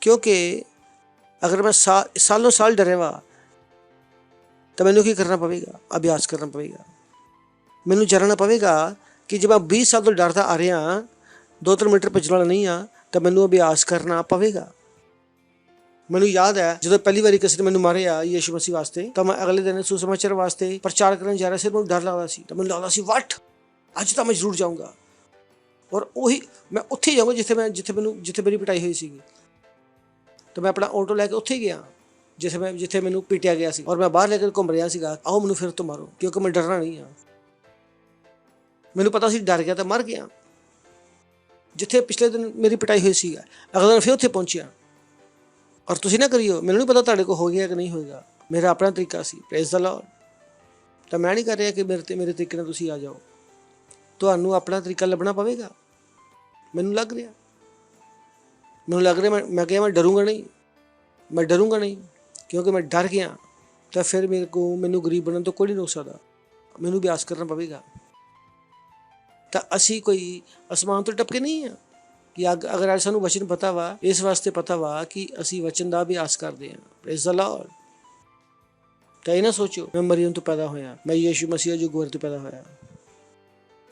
ਕਿਉਂਕਿ ਅਗਰ ਮੈਂ ਸਾਲੋਂ ਸਾਲ ਡਰਿਆ ਵਾ ਤਾਂ ਮੈਨੂੰ ਕੀ ਕਰਨਾ ਪਵੇਗਾ? ਅਭਿਆਸ ਕਰਨਾ ਪਵੇਗਾ। ਮੈਨੂੰ ਜਾਣਨਾ ਪਵੇਗਾ ਕਿ ਜੇ ਮੈਂ 20 ਸਾਲ ਤੋਂ ਡਰਦਾ ਆ ਰਿਹਾ 2-3 ਮੀਟਰ ਭੱਜਣ ਵਾਲਾ ਨਹੀਂ ਆ ਤਾਂ ਮੈਨੂੰ ਅਭਿਆਸ ਕਰਨਾ ਪਵੇਗਾ। ਮੈਨੂੰ ਯਾਦ ਹੈ ਜਦੋਂ ਪਹਿਲੀ ਵਾਰੀ ਕਿਸੇ ਨੇ ਮੈਨੂੰ ਮਾਰਿਆ ਯਿਸੂ ਮਸੀਹ ਵਾਸਤੇ, ਤਾਂ ਮੈਂ ਅਗਲੇ ਦਿਨ ਸੁਸਮਾਚਾਰ ਵਾਸਤੇ ਪ੍ਰਚਾਰ ਕਰਨ ਜਾ ਰਿਹਾ ਸੀ। ਮੈਨੂੰ ਡਰ ਲੱਗਦਾ ਸੀ, ਤਾਂ ਮੈਨੂੰ ਲੱਗਦਾ ਸੀ ਵੱਟ ਅੱਜ ਤਾਂ ਮੈਂ ਜ਼ਰੂਰ ਜਾਊਂਗਾ, ਔਰ ਉਹੀ ਮੈਂ ਉੱਥੇ ਜਾਊਂਗਾ ਜਿੱਥੇ ਮੇਰੀ ਪਿਟਾਈ ਹੋਈ ਸੀਗੀ। ਤਾਂ ਮੈਂ ਆਪਣਾ ਆਟੋ ਲੈ ਕੇ ਉੱਥੇ ਗਿਆ ਜਿੱਥੇ ਮੈਨੂੰ ਪੀਟਿਆ ਗਿਆ ਸੀ, ਔਰ ਮੈਂ ਬਾਹਰ ਲੈ ਕੇ ਘੁੰਮ ਰਿਹਾ ਸੀਗਾ, ਆਓ ਮੈਨੂੰ ਫਿਰ ਤੋਂ ਮਾਰੋ, ਕਿਉਂਕਿ ਮੈਂ ਡਰਨਾ ਨਹੀਂ ਆ। ਮੈਨੂੰ ਪਤਾ ਸੀ ਡਰ ਗਿਆ ਤਾਂ ਮਰ ਗਿਆ। ਜਿੱਥੇ ਪਿਛਲੇ ਦਿਨ ਮੇਰੀ ਪਿਟਾਈ ਹੋਈ ਸੀ, ਅਗਲੇ ਦਿਨ ਫਿਰ ਉੱਥੇ ਪਹੁੰਚਿਆ। ਔਰ ਤੁਸੀਂ ਨਾ ਕਰਿਓ, ਮੈਨੂੰ ਨਹੀਂ ਪਤਾ ਤੁਹਾਡੇ ਕੋਲ ਹੋ ਗਿਆ ਕਿ ਨਹੀਂ ਹੋਏਗਾ, ਮੇਰਾ ਆਪਣਾ ਤਰੀਕਾ ਸੀ। Praise the Lord. ਤਾਂ ਮੈਂ ਨਹੀਂ ਕਰ ਰਿਹਾ ਕਿ ਮੇਰੇ ਤਰੀਕੇ ਨਾਲ ਤੁਸੀਂ ਆ ਜਾਓ, ਤੁਹਾਨੂੰ ਆਪਣਾ ਤਰੀਕਾ ਲੱਭਣਾ ਪਵੇਗਾ। ਮੈਨੂੰ ਲੱਗ ਰਿਹਾ ਮੈਂ ਕਿਹਾ ਮੈਂ ਡਰੂੰਗਾ ਨਹੀਂ, ਕਿਉਂਕਿ ਮੈਂ ਡਰ ਗਿਆ ਤਾਂ ਫਿਰ ਮੈਨੂੰ ਗਰੀਬ ਬਣਨ ਤੋਂ ਕੋਈ ਨਹੀਂ ਰੋਕ ਸਕਦਾ, ਮੈਨੂੰ ਅਭਿਆਸ ਕਰਨਾ ਪਵੇਗਾ। ਤਾਂ ਅਸੀਂ ਕੋਈ ਅਸਮਾਨ ਤੋਂ ਟਪਕੇ ਨਹੀਂ ਆ ਕਿ ਅਗਰ ਅੱਜ ਸਾਨੂੰ ਵਚਨ ਪਤਾ ਵਾ, ਇਸ ਵਾਸਤੇ ਪਤਾ ਵਾ ਕਿ ਅਸੀਂ ਵਚਨ ਦਾ ਅਭਿਆਸ ਕਰਦੇ ਹਾਂ। Praise the Lord. ਤਾਂ ਇਹ ਨਾ ਸੋਚੋ ਮੈਂ ਮਰੀਮ ਤੋਂ ਪੈਦਾ ਹੋਇਆ, ਮੈਂ ਯਿਸੂ ਮਸੀਹ ਜੋ ਗੋਰ ਤੋਂ ਪੈਦਾ ਹੋਇਆ।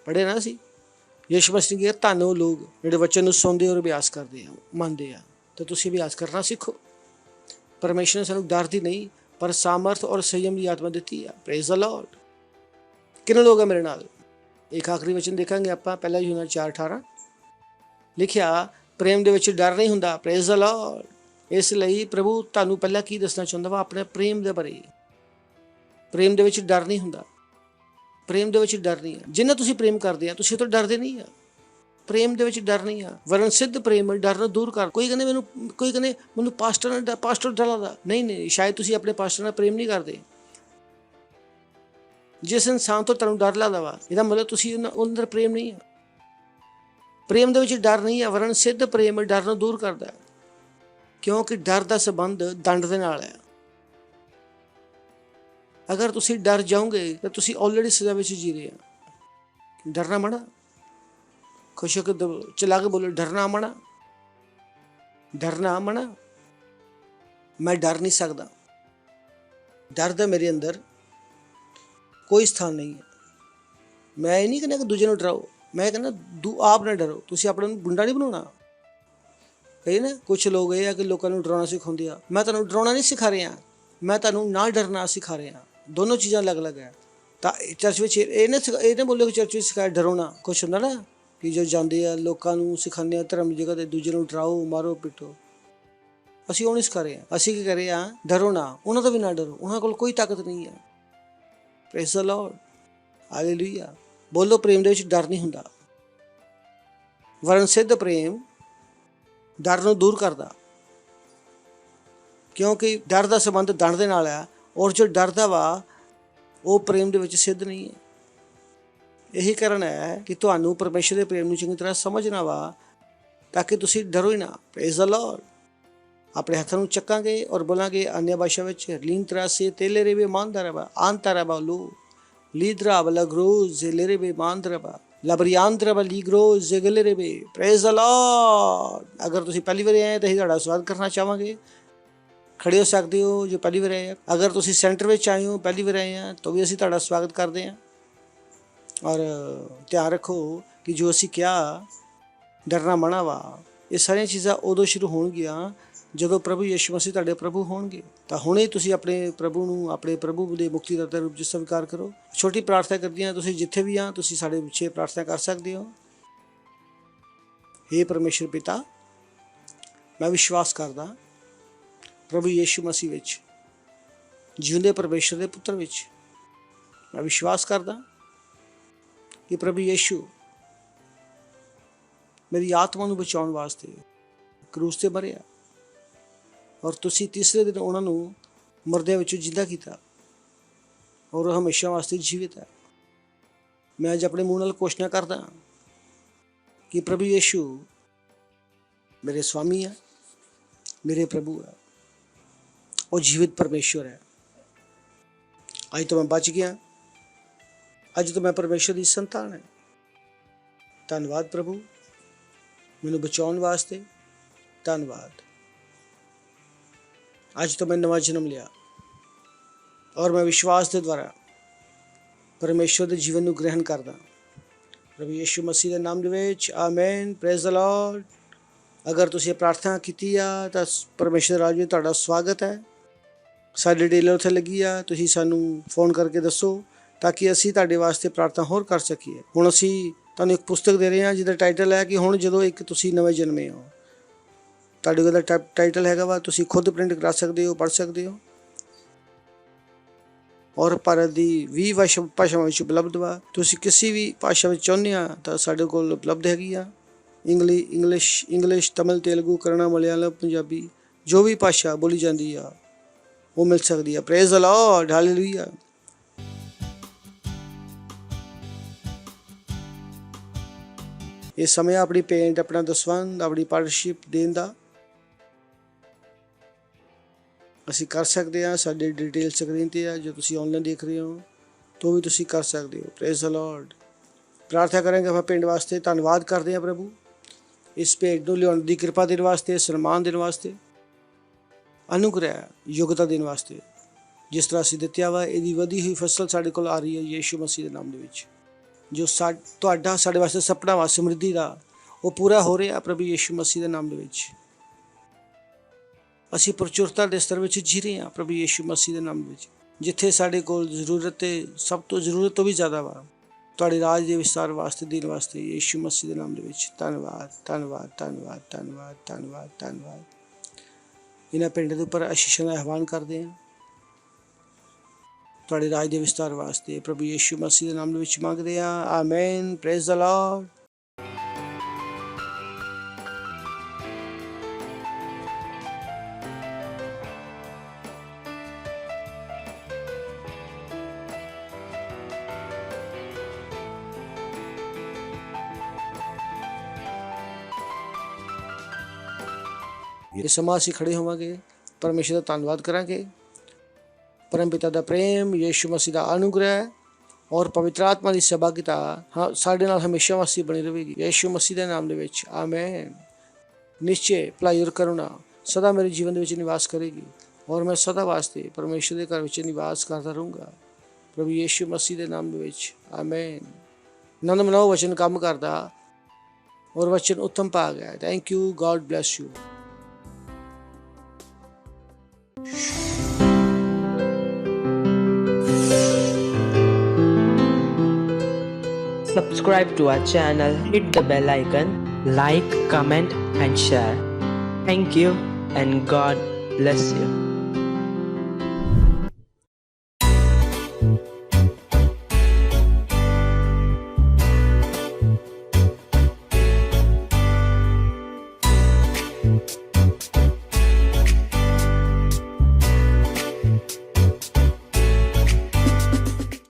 ਪੜ੍ਹੇ ਨਾ ਸੀ ਯਿਸੂ ਮਸੀਹ ਨੇ ਕਿਹਾ ਧੰਨ ਉਹ ਲੋਕ ਜਿਹੜੇ ਵਚਨ ਨੂੰ ਸੁਣਦੇ ਔਰ ਅਭਿਆਸ ਕਰਦੇ ਆ, ਮੰਨਦੇ ਆ। ਤਾਂ ਤੁਸੀਂ ਅਭਿਆਸ ਕਰਨਾ ਸਿੱਖੋ। ਪਰਮੇਸ਼ਰ ਨੇ ਸਾਨੂੰ ਡਰ ਦੀ ਨਹੀਂ ਪਰ ਸਾਮਰਥ ਔਰ ਸੰਯਮ ਦੀ ਆਤਮਾ ਦਿੱਤੀ ਆ। Praise the Lord. ਕਿੰਨੇ ਲੋਕ ਆ ਮੇਰੇ ਨਾਲ? ਇੱਕ ਆਖਰੀ ਵਚਨ ਦੇਖਾਂਗੇ ਆਪਾਂ, ਪਹਿਲਾ ਯੂਹੰਨਾ 4:18 ਲਿਖਿਆ, ਪ੍ਰੇਮ ਦੇ ਵਿੱਚ ਡਰ ਨਹੀਂ ਹੁੰਦਾ। Praise the Lord. ਇਸ ਲਈ ਪ੍ਰਭੂ ਤੁਹਾਨੂੰ ਪਹਿਲਾਂ ਕੀ ਦੱਸਣਾ ਚਾਹੁੰਦਾ ਵਾ? ਆਪਣੇ ਪ੍ਰੇਮ ਦੇ ਬਾਰੇ। ਪ੍ਰੇਮ ਦੇ ਵਿੱਚ ਡਰ ਨਹੀਂ ਹੁੰਦਾ, ਪ੍ਰੇਮ ਦੇ ਵਿੱਚ ਡਰ ਨਹੀਂ ਆ। ਜਿੰਨਾ ਤੁਸੀਂ ਪ੍ਰੇਮ ਕਰਦੇ ਆ ਤੁਸੀਂ ਉਹ ਤੋਂ ਡਰਦੇ ਨਹੀਂ ਆ। ਪ੍ਰੇਮ ਦੇ ਵਿੱਚ ਡਰ ਨਹੀਂ ਆ, ਵਰਨ ਸਿੱਧ ਪ੍ਰੇਮ ਡਰ ਨੂੰ ਦੂਰ ਕਰ। ਕੋਈ ਕਹਿੰਦੇ ਮੈਨੂੰ ਪਾਸਟਰ ਡਰ ਲੱਗਦਾ। ਨਹੀਂ, ਸ਼ਾਇਦ ਤੁਸੀਂ ਆਪਣੇ ਪਾਸਟਰ ਨਾਲ ਪ੍ਰੇਮ ਨਹੀਂ ਕਰਦੇ। ਜਿਸ ਇਨਸਾਨ ਤੋਂ ਤੁਹਾਨੂੰ ਡਰ ਲੱਗਦਾ ਵਾ, ਇਹਦਾ ਮਤਲਬ ਤੁਸੀਂ ਉਹਨਾਂ ਅੰਦਰ ਪ੍ਰੇਮ ਨਹੀਂ ਆ। ਪ੍ਰੇਮ ਦੇ ਵਿੱਚ ਡਰ ਨਹੀਂ ਆ, ਵਰਨ ਸਿੱਧ ਪ੍ਰੇਮ ਡਰ ਨੂੰ ਦੂਰ ਕਰਦਾ, ਕਿਉਂਕਿ ਡਰ ਦਾ ਸੰਬੰਧ ਦੰਡ ਦੇ ਨਾਲ ਹੈ। ਅਗਰ ਤੁਸੀਂ ਡਰ ਜਾਓਗੇ ਤਾਂ ਤੁਸੀਂ ਆਲਰੇਡੀ ਸਜ਼ਾ ਵਿੱਚ ਜੀ ਰਹੇ ਆ। ਡਰਨਾ ਮਨਾ, ਖੁਸ਼ ਹੋ ਕੇ ਚਲਾ ਕੇ ਬੋਲੋ, ਡਰਨਾ ਮਨਾ। ਮੈਂ ਡਰ ਨਹੀਂ ਸਕਦਾ। ਡਰ ਦਾ ਮੇਰੇ ਅੰਦਰ ਕੋਈ ਸਥਾਨ ਨਹੀਂ ਹੈ। ਮੈਂ ਇਹ ਨਹੀਂ ਕਹਿੰਦਾ ਕਿ ਦੂਜੇ ਨੂੰ ਡਰਾਓ, ਮੈਂ ਕਹਿੰਦਾ ਆਪ ਨਾ ਡਰੋ। ਤੁਸੀਂ ਆਪਣੇ ਨੂੰ ਗੁੰਡਾ ਨਹੀਂ ਬਣਾਉਣਾ। ਕਹੇ ਨਾ ਕੁਛ ਲੋਕ ਇਹ ਆ ਕਿ ਲੋਕਾਂ ਨੂੰ ਡਰਾਉਣਾ ਸਿਖਾਉਂਦੇ ਆ। ਮੈਂ ਤੁਹਾਨੂੰ ਡਰਾਉਣਾ ਨਹੀਂ ਸਿਖਾ ਰਿਹਾ, ਮੈਂ ਤੁਹਾਨੂੰ ਨਾ ਡਰਨਾ ਸਿਖਾ ਰਿਹਾ। ਦੋਨੋਂ ਚੀਜ਼ਾਂ ਅਲੱਗ-ਅਲੱਗ ਹੈ। ਤਾਂ ਚਰਚ ਵਿੱਚ ਇਹ ਨਾ ਬੋਲੋ ਕਿ ਚਰਚ ਵਿੱਚ ਸਿਖਾਇਆ ਡਰਾਉਣਾ। ਕੁਛ ਹੁੰਦਾ ਨਾ ਕਿ ਜੋ ਜਾਂਦੇ ਆ ਲੋਕਾਂ ਨੂੰ ਸਿਖਾਉਂਦੇ ਆ ਧਰਮ ਦੀ ਜਗ੍ਹਾ 'ਤੇ ਦੂਜੇ ਨੂੰ ਡਰਾਓ, ਮਾਰੋ, ਪਿੱਟੋ। ਅਸੀਂ ਉਹ ਨਹੀਂ ਸਿਖਾ ਰਹੇ ਹਾਂ। ਅਸੀਂ ਕੀ ਕਰ ਰਹੇ ਹਾਂ? ਡਰੋ ਨਾ, ਉਹਨਾਂ ਤੋਂ ਵੀ ਨਾ ਡਰੋ। ਉਹਨਾਂ ਕੋਲ ਕੋਈ ਤਾਕਤ ਨਹੀਂ ਹੈ। Praise the Lord. ਹਾਲੇਲੂਇਆ। ਬੋਲੋ, ਪ੍ਰੇਮ ਦੇ ਵਿੱਚ ਡਰ ਨਹੀਂ ਹੁੰਦਾ। ਵਰਨ ਸਿੱਧ ਪ੍ਰੇਮ ਡਰ ਨੂੰ ਦੂਰ ਕਰਦਾ, ਕਿਉਂਕਿ ਡਰ ਦਾ ਸੰਬੰਧ ਦੰਡ ਦੇ ਨਾਲ ਆ, ਔਰ ਜੋ ਡਰਦਾ ਵਾ ਉਹ ਪ੍ਰੇਮ ਦੇ ਵਿੱਚ ਸਿੱਧ ਨਹੀਂ ਹੈ। ਇਹੀ ਕਾਰਨ ਹੈ ਕਿ ਤੁਹਾਨੂੰ ਪਰਮੇਸ਼ਰ ਦੇ ਪ੍ਰੇਮ ਨੂੰ ਚੰਗੀ ਤਰ੍ਹਾਂ ਸਮਝਣਾ ਵਾ, ਤਾਂ ਕਿ ਤੁਸੀਂ ਡਰੋ ਹੀ ਨਾ। Praise the Lord. ਆਪਣੇ ਹੱਥਾਂ ਨੂੰ ਚੱਕਾਂਗੇ ਔਰ ਬੋਲਾਂਗੇ ਅਨਿਆ ਭਾਸ਼ਾ ਵਿੱਚ, ਲੀਨ ਤਰ੍ਹਾਂ ਸੇ ਤੇਲੇ ਰੇ ਵੇ ਮਾਨਦਰਬਾ ਆਂਤਰਬਾ ਲੋ ਲੀਦਰਾ ਬਲਾ ਗਰੋ ਜ਼ੇਲੇ ਰੇ ਵੇ ਮਾਨਦਰਬਾ ਲਬਰੀਆਂਤਰਬਾ ਲੀਗਰੋ ਜ਼ੇਗਲੇ ਰੇ ਵੇ। Praise the Lord. ਅਗਰ ਤੁਸੀਂ ਪਹਿਲੀ ਵਾਰ ਆਏ ਤਾਂ ਅਸੀਂ ਤੁਹਾਡਾ ਸਵਾਗਤ ਕਰਨਾ ਚਾਹਾਂਗੇ। ਖੜੇ ਹੋ ਸਕਦੇ ਹੋ ਜੋ ਪਹਿਲੀ ਵਾਰ ਆਏ ਆ। ਅਗਰ ਤੁਸੀਂ ਸੈਂਟਰ ਵਿੱਚ ਆਏ ਹੋ, ਪਹਿਲੀ ਵਾਰ ਆਏ ਆ, ਤਾਂ ਵੀ ਅਸੀਂ ਤੁਹਾਡਾ ਸਵਾਗਤ ਕਰਦੇ ਹਾਂ। ਔਰ ਧਿਆਨ ਰੱਖੋ ਕਿ ਜੋ ਅਸੀਂ ਕਿਹਾ ਡਰਨਾ ਮਨਾ ਵਾ, ਇਹ ਸਾਰੀਆਂ ਚੀਜ਼ਾਂ ਉਦੋਂ ਸ਼ੁਰੂ ਹੋਣਗੀਆਂ ਜਦੋਂ ਪ੍ਰਭੂ ਯਿਸੂ ਮਸੀਹ ਤੁਹਾਡੇ ਪ੍ਰਭੂ ਹੋਣਗੇ। ਤਾਂ ਹੁਣੇ ਤੁਸੀਂ ਆਪਣੇ ਪ੍ਰਭੂ ਨੂੰ ਆਪਣੇ ਪ੍ਰਭੂ ਦੇ ਮੁਕਤੀਦਾਤਾ ਰੂਪ 'ਚ ਸਵੀਕਾਰ ਕਰੋ। ਛੋਟੀ ਪ੍ਰਾਰਥਨਾ ਕਰਦੀ ਹਾਂ, ਤੁਸੀਂ ਜਿੱਥੇ ਵੀ ਆ ਤੁਸੀਂ ਸਾਡੇ ਪਿੱਛੇ ਪ੍ਰਾਰਥਨਾ ਕਰ ਸਕਦੇ ਹੋ। ਹੇ ਪਰਮੇਸ਼ਰ ਪਿਤਾ, ਮੈਂ ਵਿਸ਼ਵਾਸ ਕਰਦਾ ਪ੍ਰਭੂ ਯਿਸੂ ਮਸੀਹ ਵਿੱਚ, ਜਿਉਂਦੇ ਪਰਮੇਸ਼ਰ ਦੇ ਪੁੱਤਰ ਵਿੱਚ। ਮੈਂ ਵਿਸ਼ਵਾਸ ਕਰਦਾ ਕਿ ਪ੍ਰਭੂ ਯਿਸੂ ਮੇਰੀ ਆਤਮਾ ਨੂੰ ਬਚਾਉਣ ਵਾਸਤੇ ਕਰੂਸ ਤੇ ਮਰਿਆ, ਔਰ ਤੁਸੀਂ ਤੀਸਰੇ ਦਿਨ ਉਹਨਾਂ ਨੂੰ ਮਰਦਿਆਂ ਵਿੱਚੋਂ ਜਿੰਦਾ ਕੀਤਾ, ਔਰ ਉਹ ਹਮੇਸ਼ਾ ਵਾਸਤੇ ਜੀਵਿਤ ਹੈ। ਮੈਂ ਅੱਜ ਆਪਣੇ ਮੂੰਹ ਨਾਲ ਘੋਸ਼ਣਾ ਕਰਦਾ ਕਿ ਪ੍ਰਭੂ ਯਿਸੂ ਮੇਰੇ ਸਵਾਮੀ ਹੈ, ਮੇਰੇ ਪ੍ਰਭੂ ਹੈ, ਉਹ ਜੀਵਿਤ ਪਰਮੇਸ਼ਵਰ ਹੈ। ਅੱਜ ਤੋਂ ਮੈਂ ਬਚ ਗਿਆ, ਅੱਜ ਤੋਂ ਮੈਂ ਪਰਮੇਸ਼ਰ ਦੀ ਸੰਤਾਨ ਹੈ। ਧੰਨਵਾਦ ਪ੍ਰਭੂ, ਮੈਨੂੰ ਬਚਾਉਣ ਵਾਸਤੇ ਧੰਨਵਾਦ। ਅੱਜ ਤੋਂ ਮੈਂ ਨਵਾਂ ਜਨਮ ਲਿਆ, ਔਰ ਮੈਂ ਵਿਸ਼ਵਾਸ ਦੇ ਦੁਆਰਾ ਪਰਮੇਸ਼ਰ ਦੇ ਜੀਵਨ ਨੂੰ ਗ੍ਰਹਿਣ ਕਰਦਾ। ਪ੍ਰਭੂ ਯਿਸੂ ਮਸੀਹ ਦੇ ਨਾਮ ਦੇ ਵਿੱਚ ਆਮੇਨ। Praise the Lord. ਅਗਰ ਤੁਸੀਂ ਪ੍ਰਾਰਥਨਾ ਕੀਤੀ ਆ ਤਾਂ ਪਰਮੇਸ਼ਰ ਦੇ ਰਾਜ ਵਿੱਚ ਤੁਹਾਡਾ ਸਵਾਗਤ ਹੈ। ਸਾਡੀ ਡੇਲਰ ਉੱਥੇ ਲੱਗੀ ਆ, ਤੁਸੀਂ ਸਾਨੂੰ ਫੋਨ ਕਰਕੇ ਦੱਸੋ ਤਾਂ ਕਿ ਅਸੀਂ ਤੁਹਾਡੇ ਵਾਸਤੇ ਪ੍ਰਾਰਥਨਾ ਹੋਰ ਕਰ ਸਕੀਏ। ਹੁਣ ਅਸੀਂ ਤੁਹਾਨੂੰ ਇੱਕ ਪੁਸਤਕ ਦੇ ਰਹੇ ਹਾਂ ਜਿਹਦਾ ਟਾਈਟਲ ਹੈ ਕਿ ਹੁਣ ਜਦੋਂ ਇੱਕ ਤੁਸੀਂ ਨਵੇਂ ਜਨਮੇ ਹੋ। ਤੁਹਾਡੇ ਕੋਲ ਦਾ ਟਾਈਟਲ ਹੈਗਾ ਵਾ, ਤੁਸੀਂ ਖੁਦ ਪ੍ਰਿੰਟ ਕਰਾ ਸਕਦੇ ਹੋ, ਪੜ੍ਹ ਸਕਦੇ ਹੋ ਔਰ ਭਾਰਤ ਦੀ 20 ਭਾਸ਼ਾਵਾਂ ਵਿੱਚ ਉਪਲਬਧ ਵਾ। ਤੁਸੀਂ ਕਿਸੇ ਵੀ ਭਾਸ਼ਾ ਵਿੱਚ ਚਾਹੁੰਦੇ ਆ ਤਾਂ ਸਾਡੇ ਕੋਲ ਉਪਲਬਧ ਹੈਗੀ ਆ। ਇੰਗਲਿਸ਼, ਤਮਿਲ, ਤੇਲਗੂ, ਕਰਨਾ, ਮਲਿਆਲਮ, ਪੰਜਾਬੀ, ਜੋ ਵੀ ਭਾਸ਼ਾ ਬੋਲੀ ਜਾਂਦੀ ਆ ਉਹ ਮਿਲ ਸਕਦੀ ਆ। Praise the Lord, hallelujah. ਇਹ ਸਮੇਂ ਆਪਣੀ ਪੇਂਟ, ਆਪਣਾ ਦਸਵੰਧ, ਆਪਣੀ ਪਾਰਟਨਰਸ਼ਿਪ ਦੇਣ ਦਾ ਅਸੀਂ ਕਰ ਸਕਦੇ ਹਾਂ। ਸਾਡੇ ਡਿਟੇਲ ਸਕਰੀਨ 'ਤੇ ਆ, ਜੋ ਤੁਸੀਂ ਆਨਲਾਈਨ ਦੇਖ ਰਹੇ ਹੋ ਤਾਂ ਵੀ ਤੁਸੀਂ ਕਰ ਸਕਦੇ ਹੋ। Praise the Lord. ਪ੍ਰਾਰਥਨਾ ਕਰਾਂਗੇ ਆਪਾਂ ਪਿੰਡ ਵਾਸਤੇ। ਧੰਨਵਾਦ ਕਰਦੇ ਹਾਂ ਪ੍ਰਭੂ, ਇਸ ਭੇਡ ਨੂੰ ਲਿਆਉਣ ਦੀ ਕਿਰਪਾ ਦੇਣ ਵਾਸਤੇ, ਸਨਮਾਨ ਦੇਣ ਵਾਸਤੇ, ਅਨੁਗ੍ਰਹਿ ਯੋਗਤਾ ਦੇਣ ਵਾਸਤੇ। ਜਿਸ ਤਰ੍ਹਾਂ ਅਸੀਂ ਦਿੱਤਿਆ ਵਾ, ਇਹਦੀ ਵਧੀ ਹੋਈ ਫਸਲ ਸਾਡੇ ਕੋਲ ਆ ਰਹੀ ਹੈ ਯੀਸ਼ੂ ਮਸੀਹ ਦੇ ਨਾਮ ਦੇ ਵਿੱਚ। ਜੋ ਤੁਹਾਡਾ ਸਾਡੇ ਵਾਸਤੇ ਸੁਪਨਾ ਵਾ ਸਮਰਿੱਧੀ ਦਾ, ਉਹ ਪੂਰਾ ਹੋ ਰਿਹਾ ਪ੍ਰਭੂ ਯੀਸ਼ੂ ਮਸੀਹ ਦੇ ਨਾਮ ਦੇ ਵਿੱਚ। ਅਸੀਂ ਪ੍ਰਚੁਰਤਾ ਦੇ ਸਤਰ ਵਿੱਚ ਜੀ ਰਹੇ ਹਾਂ ਪ੍ਰਭੂ ਯੀਸ਼ੂ ਮਸੀਹ ਦੇ ਨਾਮ ਵਿੱਚ। ਜਿੱਥੇ ਸਾਡੇ ਕੋਲ ਜ਼ਰੂਰਤ ਤੇ ਸਭ ਤੋਂ ਜ਼ਰੂਰਤ ਤੋਂ ਵੀ ਜ਼ਿਆਦਾ ਵਾ, ਤੁਹਾਡੇ ਰਾਜ ਦੇ ਵਿਸਤਾਰ ਵਾਸਤੇ, ਦੇਣ ਵਾਸਤੇ ਯੀਸ਼ੂ ਮਸੀਹ ਦੇ ਨਾਮ ਦੇ ਵਿੱਚ। ਧੰਨਵਾਦ, ਧੰਨਵਾਦ, ਧੰਨਵਾਦ, ਧੰਨਵਾਦ, ਧੰਨਵਾਦ, ਧੰਨਵਾਦ। ਇਹਨਾਂ ਪਿੰਡ ਦੇ ਉੱਪਰ ਆਸ਼ੀਸ਼ਾਂ ਦਾ ਆਹਵਾਨ ਕਰਦੇ ਹਾਂ ਤੁਹਾਡੇ ਰਾਜ ਦੇ ਵਿਸਤਾਰ ਵਾਸਤੇ, ਪ੍ਰਭੂ ਯੀਸ਼ੂ ਮਸੀਹ ਦੇ ਨਾਮ ਦੇ ਵਿੱਚ ਮੰਗਦੇ ਹਾਂ। ਆਮੇਨ। Praise the Lord. ਇਹ ਸਮਾਂ ਅਸੀਂ ਖੜੇ ਹੋਵਾਂਗੇ, ਪਰਮੇਸ਼ਰ ਦਾ ਧੰਨਵਾਦ ਕਰਾਂਗੇ। ਪਰਮ ਪਿਤਾ ਦਾ ਪ੍ਰੇਮ, ਯੀਸ਼ੂ ਮਸੀਹ ਦਾ ਅਨੁਗ੍ਰਹਿ ਔਰ ਪਵਿੱਤਰ ਆਤਮਾ ਦੀ ਸਹਿਭਾਗਿਤਾ ਸਾਡੇ ਨਾਲ ਹਮੇਸ਼ਾ ਵਾਸਤੇ ਬਣੀ ਰਹੇਗੀ ਯੀਸ਼ੂ ਮਸੀਹ ਦੇ ਨਾਮ ਦੇ ਵਿੱਚ। ਆਮੇਨ। ਨਿਸ਼ਚੈ ਭਲਾਈ ਔਰ ਕਰੁਣਾ ਸਦਾ ਮੇਰੇ ਜੀਵਨ ਦੇ ਵਿੱਚ ਨਿਵਾਸ ਕਰੇਗੀ ਔਰ ਮੈਂ ਸਦਾ ਵਾਸਤੇ ਪਰਮੇਸ਼ਰ ਦੇ ਘਰ ਵਿੱਚ ਨਿਵਾਸ ਕਰਦਾ ਰਹੂੰਗਾ ਪ੍ਰਭੂ ਯੀਸ਼ੂ ਮਸੀਹ ਦੇ ਨਾਮ ਦੇ ਵਿੱਚ। ਆਮੇਨ। ਆਨੰਦ ਮਨਾਓ, ਵਚਨ ਕੰਮ ਕਰਦਾ ਔਰ ਵਚਨ ਉੱਤਮ ਪਾ ਗਿਆ। Thank you. God bless you. Subscribe to our channel, hit the bell icon, like, comment and share. Thank you and God bless you.